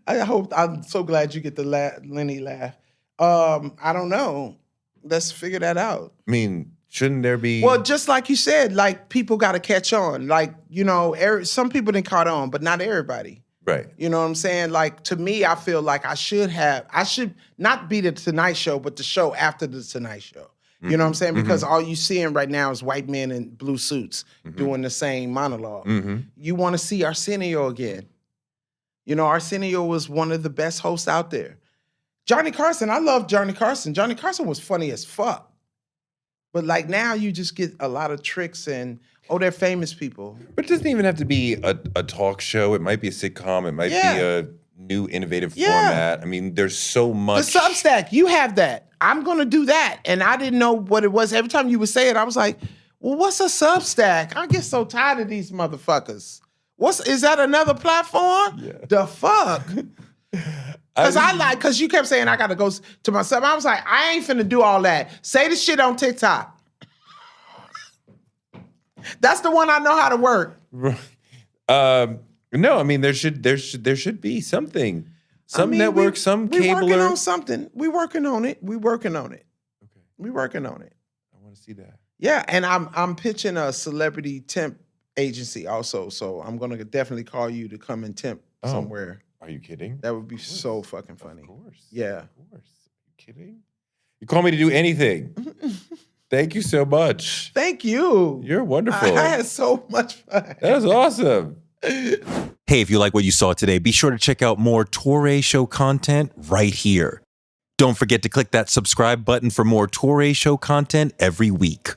I'm so glad you get the Lenny laugh. I don't know. Let's figure that out. I mean, shouldn't there be? Well, just like you said, like people got to catch on. Like, you know, some people didn't caught on, but not everybody. Right. You know what I'm saying? Like, to me, I feel like I should not be the Tonight Show, but the show after the Tonight Show. You know what I'm saying? Because all you seeing right now is white men in blue suits doing the same monologue. You want to see Arsenio again. You know, Arsenio was one of the best hosts out there. Johnny Carson, I love Johnny Carson. Johnny Carson was funny as fuck. But like now you just get a lot of tricks and, they're famous people. But it doesn't even have to be a talk show. It might be a sitcom. It might be a new innovative format. I mean, there's so much. The Substack, you have that. I'm going to do that. And I didn't know what it was. Every time you would say it, I was like, well, what's a Substack? I get so tired of these motherfuckers. Is that another platform? Yeah. The fuck? Because you kept saying I got to go to myself. I was like, I ain't finna do all that. Say the shit on TikTok. That's the one I know how to work. No, I mean there should be something. Some network, some cable. We're working on something. We're working on it. Okay. We're working on it. I want to see that. Yeah, and I'm pitching a celebrity temp agency also, so I'm gonna definitely call you to come and temp somewhere. Are you kidding? That would be so fucking funny. Of course. Yeah. Of course. Are you kidding? You call me to do anything. Thank you so much. Thank you. You're wonderful. I had so much fun. That was awesome. Hey, if you like what you saw today, be sure to check out more Touré Show content right here. Don't forget to click that subscribe button for more Touré Show content every week.